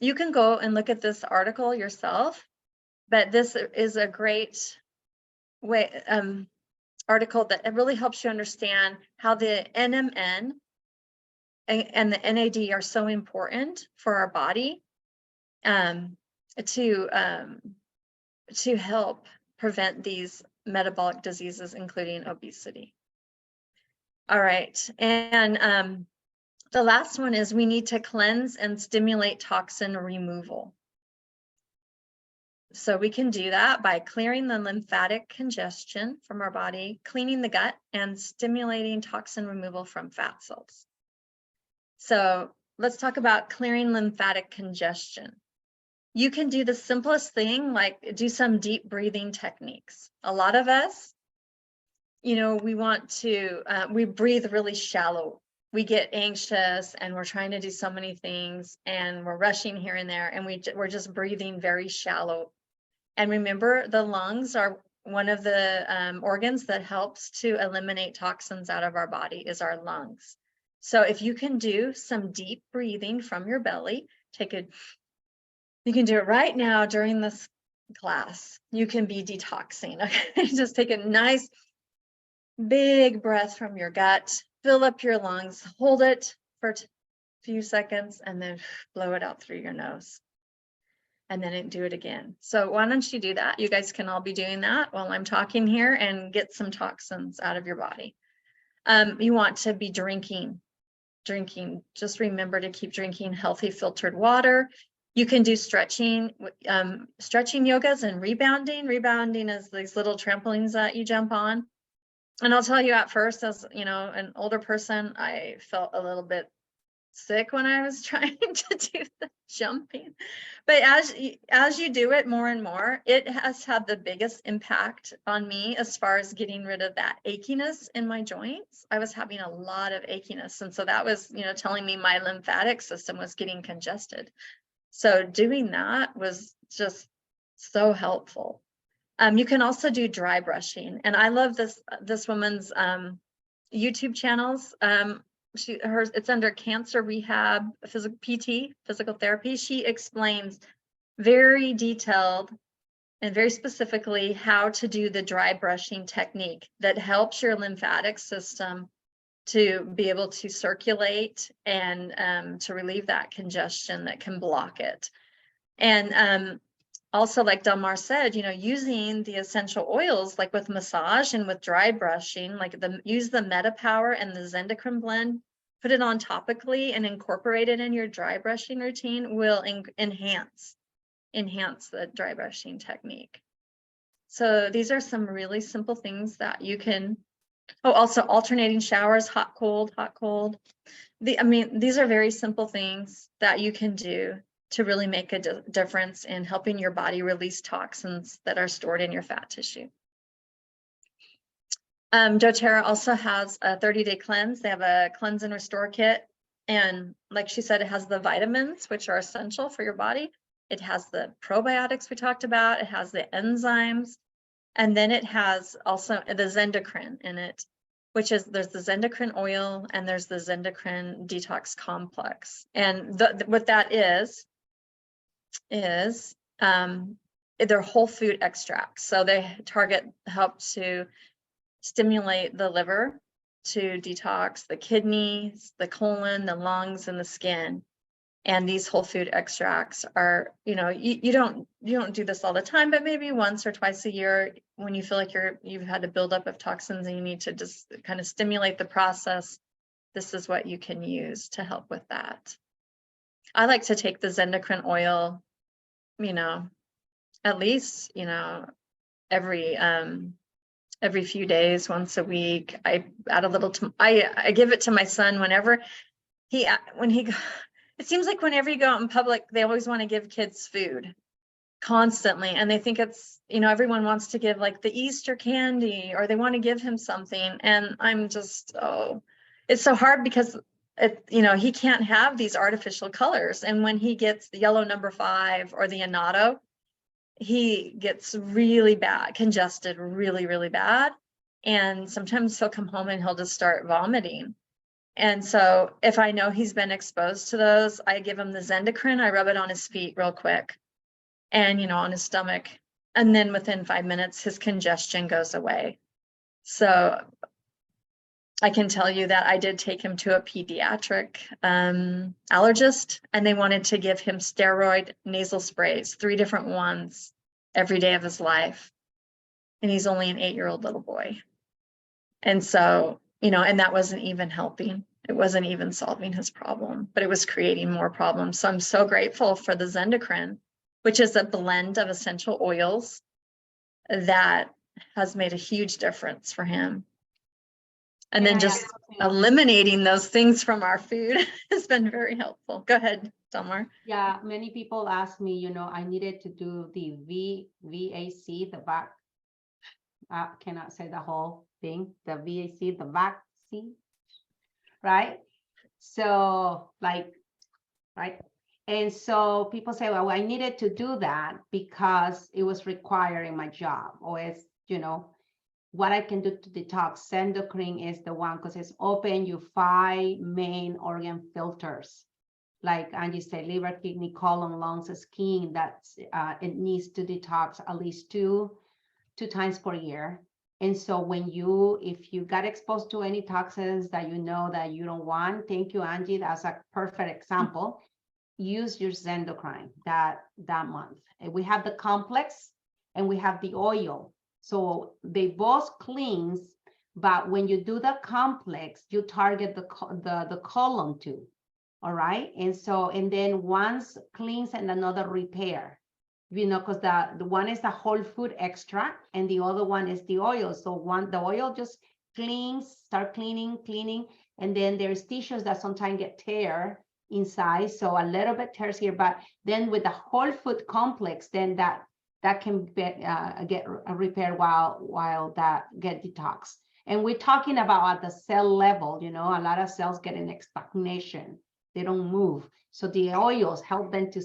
you can go and look at this article yourself, but this is a great article that really helps you understand how the NMN and the NAD are so important for our body to help prevent these metabolic diseases, including obesity. All right, and the last one is we need to cleanse and stimulate toxin removal. So we can do that by clearing the lymphatic congestion from our body, cleaning the gut, and stimulating toxin removal from fat cells. So let's talk about clearing lymphatic congestion. You can do the simplest thing, like do some deep breathing techniques. A lot of us, we want to, we breathe really shallow. We get anxious and we're trying to do so many things and we're rushing here and there, and we're just breathing very shallow. And remember, the lungs are one of the organs that helps to eliminate toxins out of our body is our lungs. So if you can do some deep breathing from your belly, you can do it right now during this class. You can be detoxing, okay? Just take a nice big breath from your gut, fill up your lungs, hold it for a few seconds, and then blow it out through your nose. And then do it again. So why don't you do that? You guys can all be doing that while I'm talking here and get some toxins out of your body. You want to be drinking. Just remember to keep drinking healthy filtered water. You can do stretching yogas and rebounding. Rebounding is these little trampolines that you jump on. And I'll tell you, at first, as an older person, I felt a little bit sick when I was trying to do the jumping. But as you do it more and more, it has had the biggest impact on me as far as getting rid of that achiness in my joints. I was having a lot of achiness. And so that was, telling me my lymphatic system was getting congested. So doing that was just so helpful. You can also do dry brushing. And I love this woman's YouTube channels. It's under cancer rehab, physical therapy. She explains very detailed and very specifically how to do the dry brushing technique that helps your lymphatic system to be able to circulate and to relieve that congestion that can block it. And also, like Delmar said, using the essential oils, like with massage and with dry brushing, like use the Meta Power and the Zendocrine blend, put it on topically and incorporate it in your dry brushing routine will enhance the dry brushing technique. So these are some really simple things that you can, also alternating showers, hot, cold, hot, cold. These are very simple things that you can do to really make a difference in helping your body release toxins that are stored in your fat tissue. doTERRA also has a 30-day cleanse. They have a cleanse and restore kit. And like she said, it has the vitamins, which are essential for your body. It has the probiotics we talked about. It has the enzymes. And then it has also the Zendocrine in it, which is, there's the Zendocrine oil and there's the Zendocrine detox complex. And what that is they're whole food extracts. So they help to stimulate the liver to detox the kidneys, the colon, the lungs, and the skin. And these whole food extracts are, you don't do this all the time, but maybe once or twice a year when you feel like you've had a buildup of toxins and you need to just kind of stimulate the process, this is what you can use to help with that. I like to take the Zendocrine oil, at least, every few days, once a week. I add a little I give it to my son whenever it seems like whenever you go out in public, they always want to give kids food constantly. And they think it's, everyone wants to give like the Easter candy, or they want to give him something. And I'm just, it's so hard because he can't have these artificial colors. And when he gets the yellow number 5 or the annatto, he gets really bad, congested, really, really bad. And sometimes he'll come home and he'll just start vomiting. And so if I know he's been exposed to those, I give him the Zendocrine, I rub it on his feet real quick and, on his stomach. And then within 5 minutes, his congestion goes away. So I can tell you that I did take him to a pediatric allergist, and they wanted to give him steroid nasal sprays, 3 different ones every day of his life. And he's only an 8-year-old little boy. And so, and that wasn't even helping. It wasn't even solving his problem, but it was creating more problems. So I'm so grateful for the Zendocrine, which is a blend of essential oils that has made a huge difference for him. And then just eliminating those things from our food has been very helpful. Go ahead, Delmar. Yeah, many people ask me, I needed to do the VAC, the back. I cannot say the whole thing, the VAC, the vaccine, right? So right. And so people say, well, I needed to do that because it was required in my job, or it's, what I can do to detox. Zendocrine is the one because it's open your 5 main organ filters. Like Angie said, liver, kidney, colon, lungs, skin, that's it needs to detox at least two times per year. And so if you got exposed to any toxins that that you don't want, thank you, Angie, that's a perfect example. Use your Zendocrine that month. And we have the complex and we have the oil. So they both cleanse, but when you do the complex, you target the colon too. All right. And then one's cleanse and another repair. Because the one is the whole food extract and the other one is the oil. So the oil just start cleaning, and then there's tissues that sometimes get tear inside. So a little bit tears here, but then with the whole food complex, then that can get repaired while that get detox. And we're talking about at the cell level, a lot of cells get in stagnation. They don't move. So the oils help them to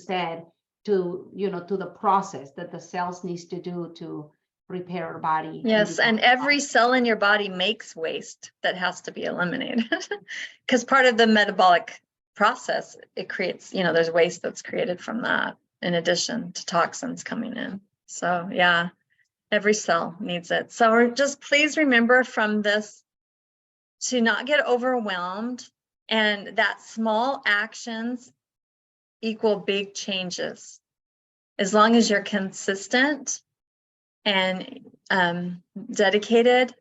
the process that the cells needs to do to repair our body. Yes, and every cell in your body makes waste that has to be eliminated because part of the metabolic process, it creates, there's waste that's created from that in addition to toxins coming in. So yeah, every cell needs it. So just please remember from this to not get overwhelmed, and that small actions equal big changes. as long as you're consistent and dedicated,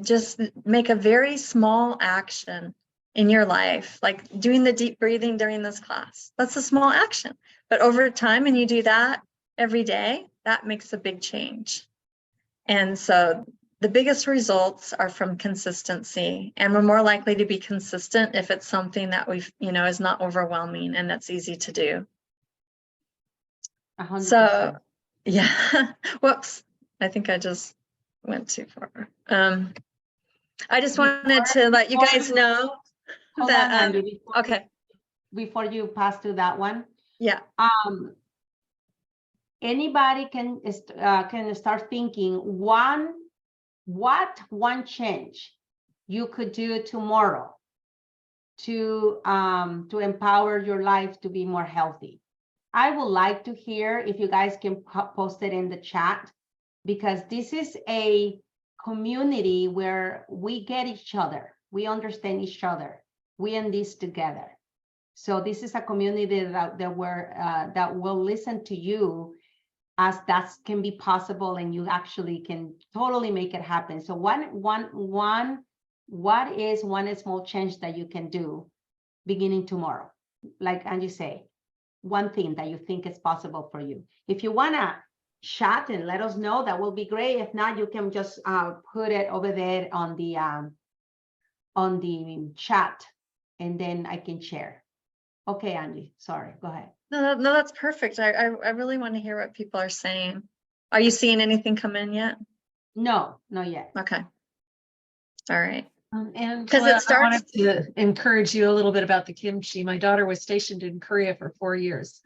just make a very small action in your life, like doing the deep breathing during this class. That's a small action, but over time, and you do that every day, that makes a big change. And so the biggest results are from consistency, and we're more likely to be consistent if it's something that we've, is not overwhelming and that's easy to do. 100%. So, yeah, whoops, I think I just went too far. I just wanted to let you guys know Hold that, on, Andy, okay, before you pass to that one. yeah, Anybody can start thinking one change you could do tomorrow to empower your life to be more healthy. I would like to hear if you guys can post it in the chat, because this is a community where we get each other, we understand each other, we in this together. So this is a community that will listen to you, as that can be possible, and you actually can totally make it happen. So what is one small change that you can do beginning tomorrow? Like Angie say, one thing that you think is possible for you. If you wanna chat and let us know, that will be great. If not, you can just put it over there on the chat, and then I can share. Okay, Angie, sorry, go ahead. no, that's perfect. I really want to hear what people are saying. Are you seeing anything come in yet? No, not yet. Okay. All right. And 'Cause it I wanted starts- to encourage you a little bit about the kimchi. My daughter was stationed in Korea for 4 years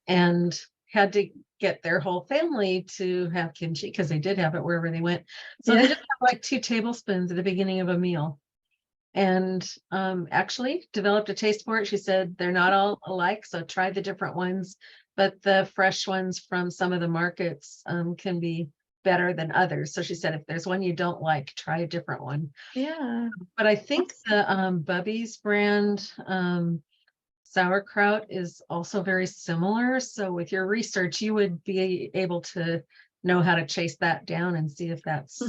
and had to get their whole family to have kimchi because they did have it wherever they went. So Yeah. they just have like 2 tablespoons at the beginning of a meal. And actually developed a taste for it. She said they're not all alike, so try the different ones, but the fresh ones from some of the markets can be better than others. So she said, if there's one you don't like, try a different one. Yeah. But I think the Bubby's brand sauerkraut is also very similar. So with your research, you would be able to know how to chase that down and see if that's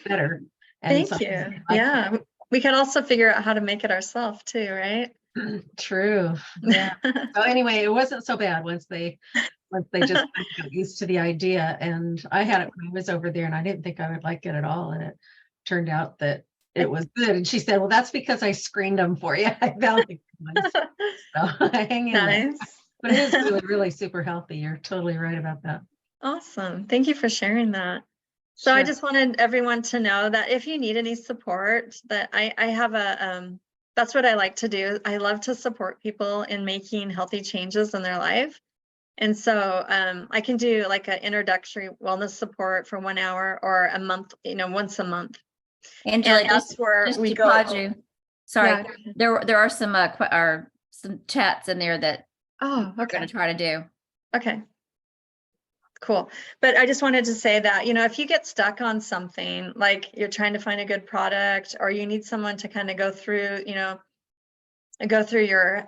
better. And Thank you. like Yeah. We can also figure out how to make it ourselves too, right? True. Yeah. So anyway, it wasn't so bad once they just got used to the idea. And I had it when I was over there, and I didn't think I would like it at all. And it turned out that it was good. And she said, well, that's because I screened them for you. I found the good ones. So hang in there. Nice. But it is really, really super healthy. You're totally right about that. Awesome. Thank you for sharing that. So I Sure. just wanted everyone to know that if you need any support, that I have that's what I like to do. I love to support people in making healthy changes in their life. And so I can do like an introductory wellness support for 1 hour or a month, once a month. Angela, And that's where just we to go. pause you. Sorry, Yeah. there are some chats in there that Oh, we're okay. going to try to do. Okay. Cool. But I just wanted to say that, if you get stuck on something, like you're trying to find a good product, or you need someone to kind of go through your,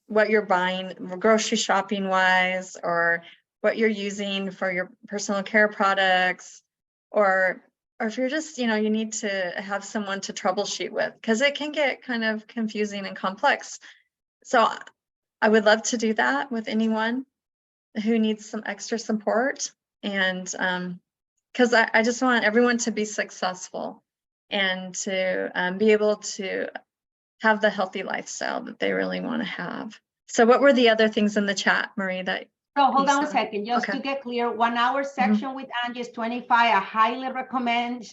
what you're buying grocery shopping wise, or what you're using for your personal care products, or if you're just, you need to have someone to troubleshoot with, because it can get kind of confusing and complex. So I would love to do that with anyone who needs some extra support. And because I just want everyone to be successful and to be able to have the healthy lifestyle that they really want to have. So what were the other things in the chat, Marie, that So hold you on a saw? second, just Okay. to get clear, 1 hour section with Angie is 25. I highly recommend.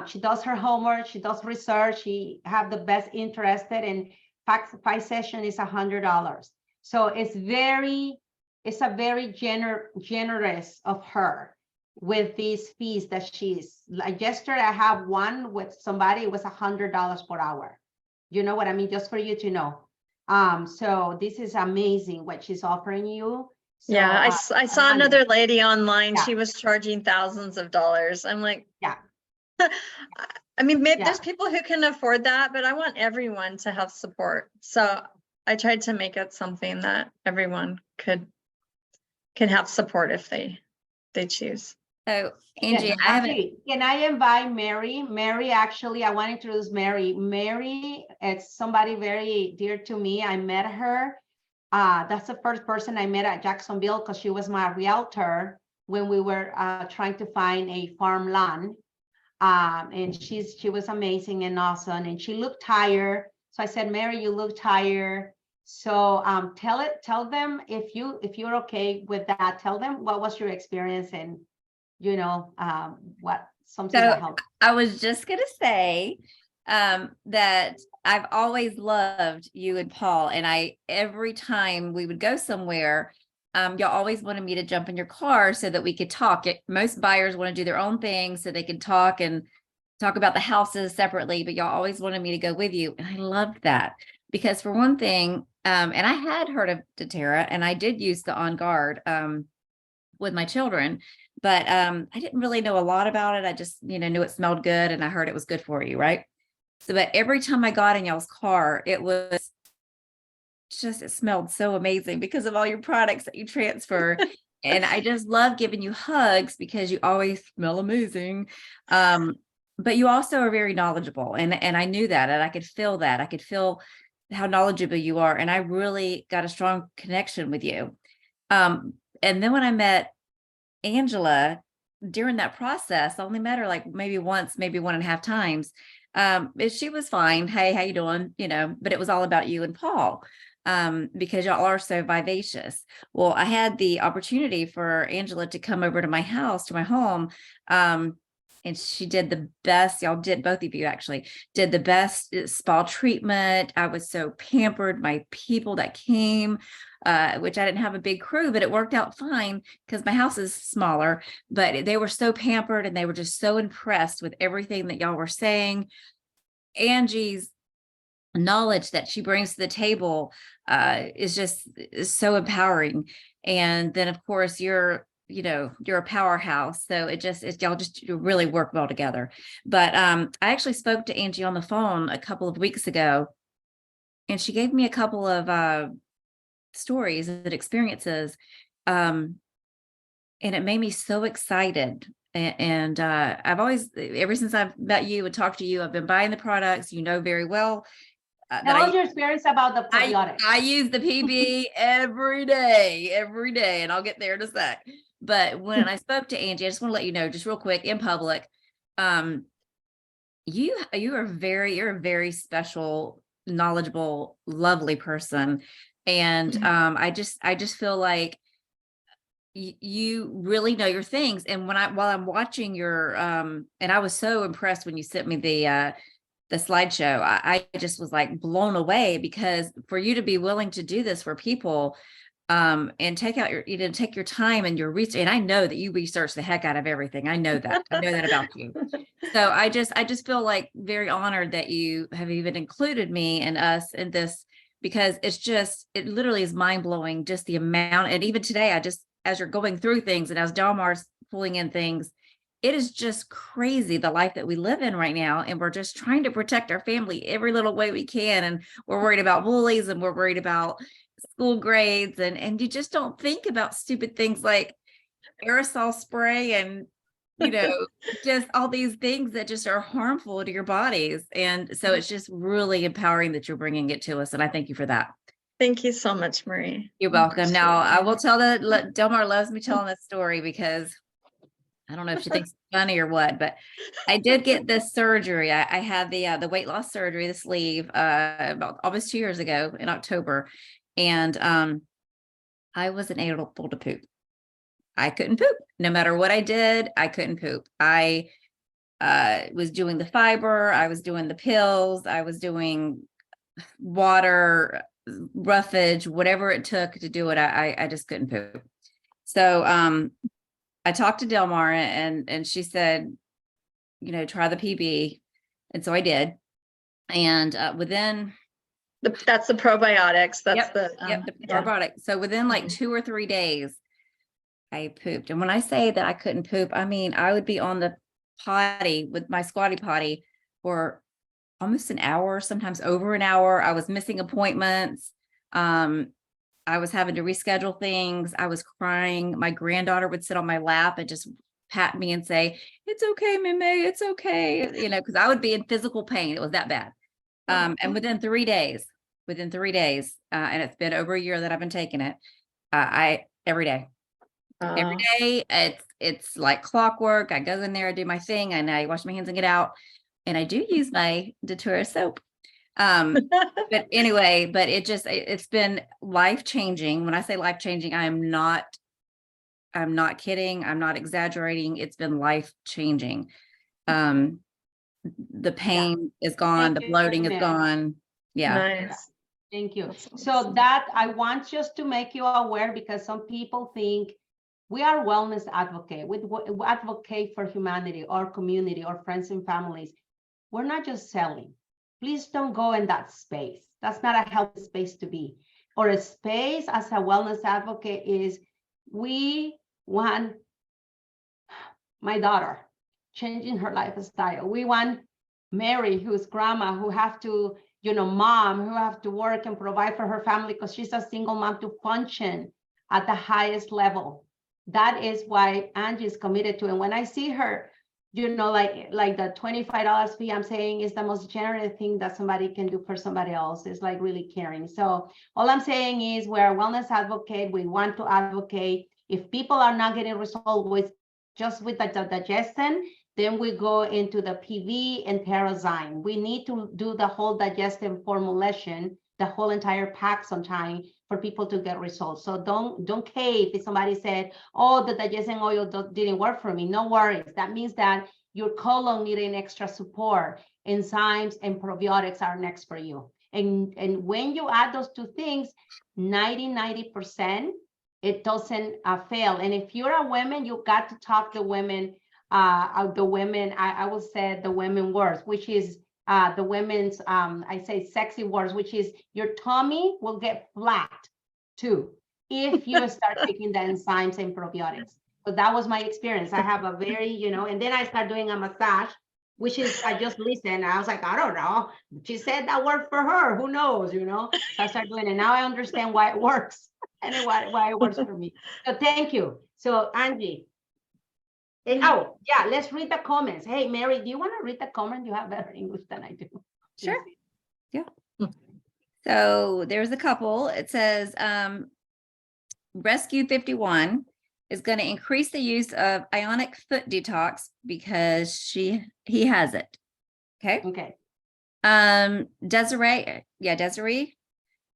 She does her homework, she does research, she have the best interested, and 5 session is $100. So it's a very generous of her with these fees that she's like. Yesterday I have one with somebody, it was $100 per hour. You know what I mean? Just for you to know. So this is amazing what she's offering you. So, Yeah, I saw another lady online. Yeah. She was charging thousands of dollars. I'm like, Yeah. I mean, maybe Yeah. there's people who can afford that, but I want everyone to have support. So I tried to make it something that everyone could can have support if they choose. So Yes, Angie, I haven't, actually, can I invite Mary? Mary, actually, I want to introduce Mary. Mary is somebody very dear to me. I met her. That's the first person I met at Jacksonville because she was my realtor when we were trying to find a farmland. And she was amazing and awesome. And she looked tired. So I said, Mary, you look tired. So tell them if you're okay with that, tell them what was your experience and what something So that helped. I was just gonna say that I've always loved you and Paul, and every time we would go somewhere, y'all always wanted me to jump in your car so that we could talk. Most buyers want to do their own thing so they can talk about the houses separately, but y'all always wanted me to go with you, and I loved that because for one thing, and I had heard of doTERRA, and I did use the On Guard with my children. But I didn't really know a lot about it. I just, knew it smelled good and I heard it was good for you, right? So, but every time I got in y'all's car, it smelled so amazing because of all your products that you transfer. And I just love giving you hugs because you always smell amazing. But you also are very knowledgeable. And I knew that, and I could feel that. I could feel how knowledgeable you are. And I really got a strong connection with you. And then when I met Angela, during that process, I only met her like maybe once, maybe 1.5 times. She was fine. Hey, how you doing? But it was all about you and Paul, because y'all are so vivacious. Well, I had the opportunity for Angela to come over to my house, to my home. And she did the best. Y'all did, both of you actually did the best spa treatment. I was so pampered. My people that came, which I didn't have a big crew, but it worked out fine because my house is smaller, but they were so pampered and they were just so impressed with everything that y'all were saying. Angie's knowledge that she brings to the table is so empowering. And then of course you're a powerhouse. So y'all just really work well together. But I actually spoke to Angie on the phone a couple of weeks ago, and she gave me a couple of stories and experiences. And it made me so excited. And I've always, ever since I've met you and talked to you, I've been buying the products, very well. Tell us your experience about the probiotics. I use the PB every day, and I'll get there in a sec. But when I spoke to Angie, I just want to let you know, just real quick in public, you're a very special, knowledgeable, lovely person. And I just feel like you really know your things. And while I'm watching your and I was so impressed when you sent me the slideshow, I just was like blown away, because for you to be willing to do this for people, and take your time and your research. And I know that you research the heck out of everything. I know that about you. So I just feel like very honored that you have even included me and us in this, because it literally is mind blowing, just the amount. And even today, as you're going through things and as Delmar's pulling in things, it is just crazy, the life that we live in right now. And we're just trying to protect our family every little way we can. And we're worried about bullies, and we're worried about school grades. And you just don't think about stupid things like aerosol spray and, just all these things that just are harmful to your bodies. And so it's just really empowering that you're bringing it to us. And I thank you for that. Thank you so much, Marie. You're welcome. Now I will tell Delmar loves me telling this story, because I don't know if she thinks it's funny or what, but I did get this surgery. I had the weight loss surgery, the sleeve, about almost 2 years ago in October. And I wasn't able to poop. I couldn't poop. No matter what I did, I couldn't poop. I was doing the fiber, I was doing the pills, I was doing water, roughage, whatever it took to do it. I just couldn't poop. So I talked to Delmar, and she said, try the PB. And so I did. And within that's the probiotics. That's the probiotic. So within like 2 or 3 days, I pooped. And when I say that I couldn't poop, I mean, I would be on the potty with my squatty potty for almost an hour, sometimes over an hour. I was missing appointments. I was having to reschedule things. I was crying. My granddaughter would sit on my lap and just pat me and say, "It's okay, Meme, it's okay." You know, because I would be in physical pain. It was that bad. And within 3 days, and it's been over a year that I've been taking it, every day, it's like clockwork. I go in there, I do my thing, and I wash my hands and get out. And I do use my doTERRA soap. But anyway, but it's been life-changing. When I say life-changing, I'm not kidding. I'm not exaggerating. It's been life-changing. The pain is gone, the Thank you, bloating is Mary. gone. Yeah. Nice. Thank you. That's So awesome. that I want just to make you aware, because some people think we are wellness advocate, we advocate for humanity or community or friends and families. We're not just selling. Please don't go in that space. That's not a healthy space to be. Or a space as a wellness advocate is, we want my daughter changing her lifestyle. We want Mary, who's grandma, who have to, mom, who have to work and provide for her family because she's a single mom, to function at the highest level. That is why Angie is committed to. And when I see her, like the $25 fee, I'm saying is the most generous thing that somebody can do for somebody else. It's like really caring. So all I'm saying is, we're a wellness advocate. We want to advocate. If people are not getting results with the digestion, then we go into the PV and TerraZyme. We need to do the whole digestive formulation, the whole entire pack sometime, for people to get results. So don't cave if somebody said, "Oh, the digesting oil didn't work for me." No worries. That means that your colon needing extra support. Enzymes and probiotics are next for you. And when you add those two things, 90%, it doesn't fail. And if you're a woman, you got to talk to women. I will say the women words, which is the women's, I say sexy words, which is your tummy will get flat too if you start taking the enzymes and probiotics. So that was my experience. I have a very, and then I start doing a massage, which is, I just listened. I was like, I don't know. She said that worked for her. Who knows, So I started doing it. Now I understand why it works and why it works for me. So thank you. So Angie. Oh, yeah, let's read the comments. Hey, Mary, do you want to read the comment? You have better English than I do. Sure. Yeah. So there's a couple. It says, Rescue 51 is going to increase the use of ionic foot detox because he has it. Okay. Desiree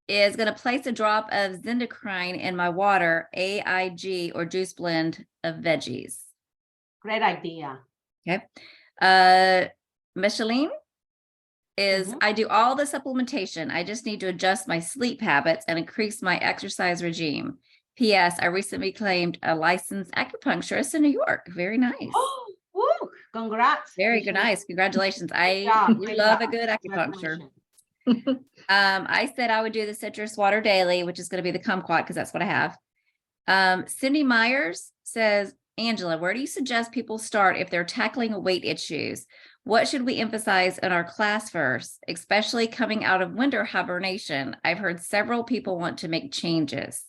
is going to place a drop of zendocrine in my water, AIG, or juice blend of veggies. Great idea. Okay. Micheline is, I do all the supplementation. I just need to adjust my sleep habits and increase my exercise regime. P.S. I recently claimed a licensed acupuncturist in New York. Very nice. Oh, woo, congrats. Very good. Nice. Congratulations. I love a good acupuncture. I said I would do the citrus water daily, which is going to be the kumquat because that's what I have. Cindy Myers says, Angela, where do you suggest people start if they're tackling weight issues? What should we emphasize in our class first, especially coming out of winter hibernation? I've heard several people want to make changes.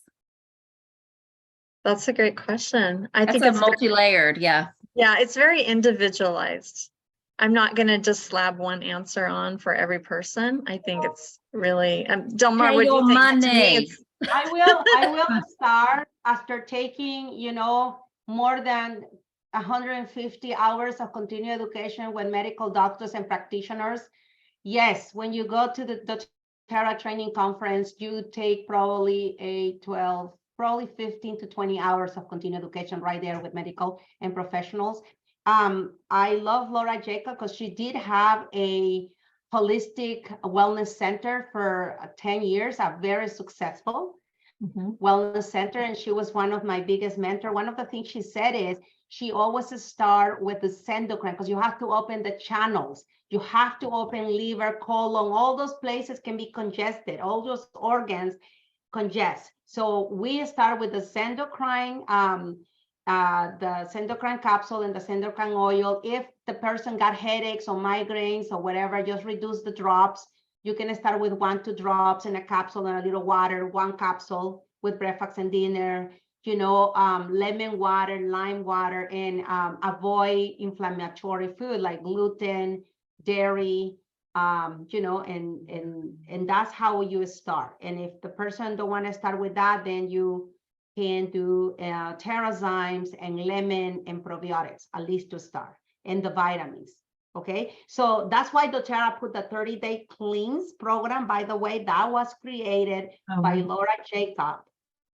That's a great question. I think That's it's a multi-layered, yeah. Yeah, it's very individualized. I'm not going to just slap one answer on for every person. I think it's really, Delmar, what do you think? To me, it's I will start after taking, more than 150 hours of continuing education with medical doctors and practitioners. Yes, when you go to the doTERRA training conference, you take probably 15 to 20 hours of continuing education right there with medical and professionals. I love Laura Jacob because she did have a holistic wellness center for 10 years, a very successful wellness center. And she was one of my biggest mentors. One of the things she said is she always start with the endocrine because you have to open the channels. You have to open liver, colon, all those places can be congested. All those organs congest. So we start with the endocrine, the endocrine capsule and the endocrine oil. If the person got headaches or migraines or whatever, just reduce the drops. You can start with 1-2 drops in a capsule and a little water, 1 capsule with breakfast and dinner, you know, lemon water, lime water, and avoid inflammatory food like gluten, dairy, you know, and that's how you start. And if the person don't want to start with that, then you can do TerraZymes and lemon and probiotics, at least to start, and the vitamins. Okay, so that's why doTERRA put the 30-day cleanse program. By the way, that was created by Laura Jacob,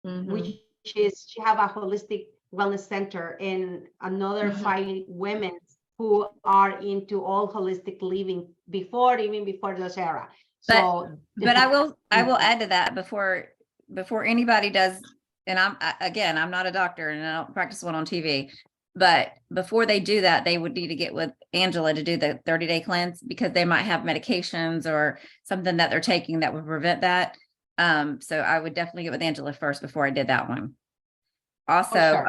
which is, she have a holistic wellness center and another 5 women who are into all holistic living even before doTERRA. So, but I will add to that before anybody does. And I'm not a doctor and I don't practice one on TV, but before they do that, they would need to get with Angela to do the 30-day cleanse, because they might have medications or something that they're taking that would prevent that. So I would definitely get with Angela first before I did that one. Also,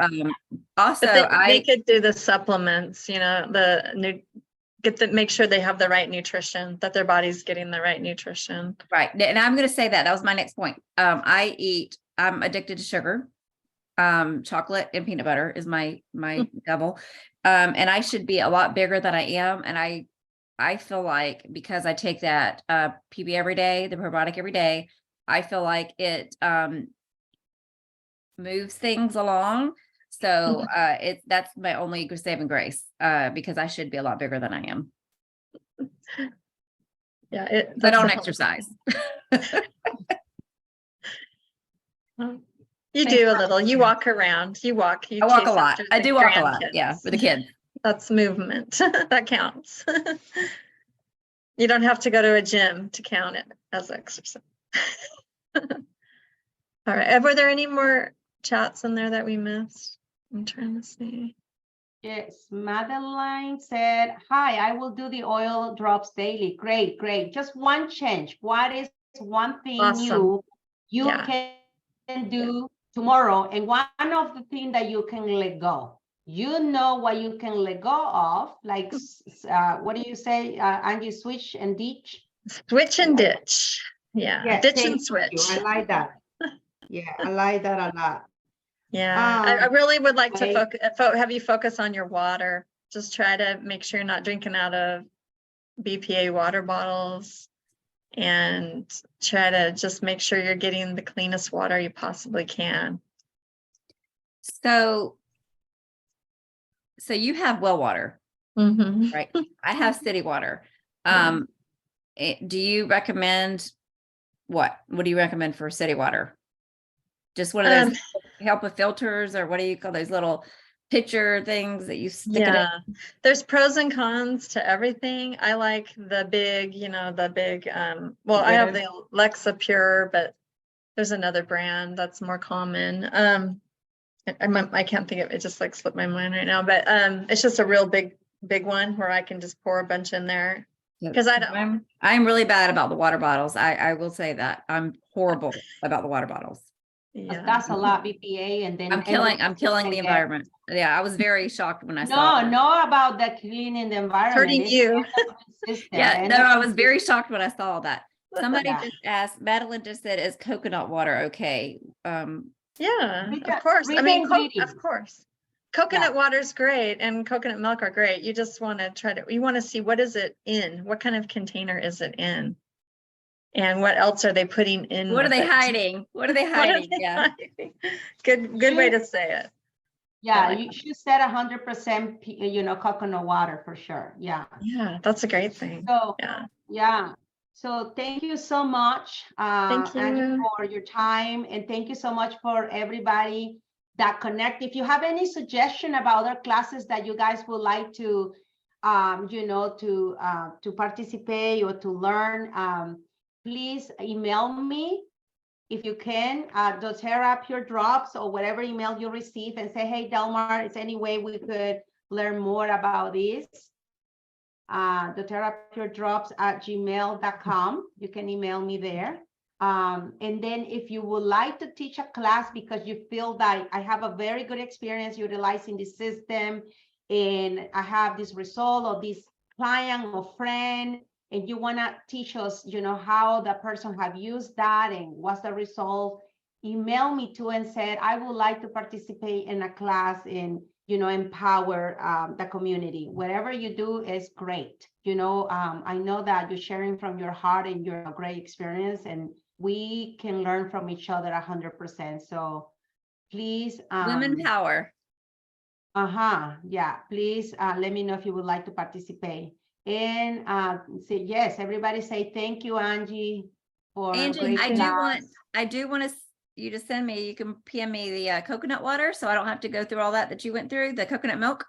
they could do the supplements, you know, make sure they have the right nutrition, that their body's getting the right nutrition. Right. And I'm going to say that was my next point. I'm addicted to sugar. Chocolate and peanut butter is my devil. And I should be a lot bigger than I am. And I feel like, because I take that PB every day, the probiotic every day, I feel like it moves things along. So that's my only saving grace, because I should be a lot bigger than I am. Yeah, I don't exercise. You do a little. You walk around. You walk. I walk a chase lot. after I the do walk a lot. grandkids. Yeah, with the kids. That's movement. That counts. You don't have to go to a gym to count it as exercise. All right. Were there any more chats in there that we missed? I'm trying to see. yes, Madeline said, hi, I will do the oil drops daily. Great, great. Just one change. What is one thing Awesome. you can do tomorrow? And one of the things that you can let go. You know what you can let go of, like, what do you say, Angie, switch and ditch? Switch and ditch. Yeah, Yes, ditch thank and switch. you. I like that. Yeah, I like that a lot. Yeah, I really would like to Wait. have you focus on your water. Just try to make sure you're not drinking out of BPA water bottles, and try to just make sure you're getting the cleanest water you possibly can. So you have well water, right? I have city water. Do you recommend what do you recommend for city water? Just one of those help with filters, or what do you call those little pitcher things that you stick it in? There's pros and cons to everything. I like the big, well, I have the Alexa Pure, but there's another brand that's more common. I can't think of it, just like slipped my mind right now, but it's just a real big one where I can just pour a bunch in there. Because I'm really bad about the water bottles. I will say that I'm horrible about the water bottles. Yeah, that's a lot BPA, and then I'm killing the environment. Yeah, I was very shocked when I saw it. No, about the cleaning the environment. Hurting you. Yeah, no, I was very shocked when I saw that. Somebody just asked, Madeline just said, is coconut water okay? Yeah, of course. I mean, of course. Coconut water is great, and coconut milk are great. You just want to you want to see, what is it in? What kind of container is it in? And what else are they putting in? What are they hiding? What are they hiding? Yeah. Good way to say it. Yeah, you said 100%, coconut water for sure. Yeah. Yeah, that's a great thing. So yeah. So thank you so much, thank you, Angie, for your time, and thank you so much for everybody that connect. If you have any suggestion about other classes that you guys would like to, to participate or to learn, please email me if you can, doTERRA Pure Drops or whatever email you receive, and say, hey, Delmar, is any way we could learn more about this? doTERRA Pure Drops at gmail.com. You can email me there. And then if you would like to teach a class because you feel that I have a very good experience utilizing the system, and I have this result or this client or friend, and you want to teach us, how the person have used that and what's the result, emailed me too and said, I would like to participate in a class in, empower the community. Whatever you do is great. I know that you're sharing from your heart and you're a great experience, and we can learn from each other 100%. So please. Women power. Yeah, please let me know if you would like to participate. And say yes, everybody say thank you, Angie, for Angie, great I do want you to send me, you can PM me the coconut water so I don't have to go through all that you went through, the coconut milk.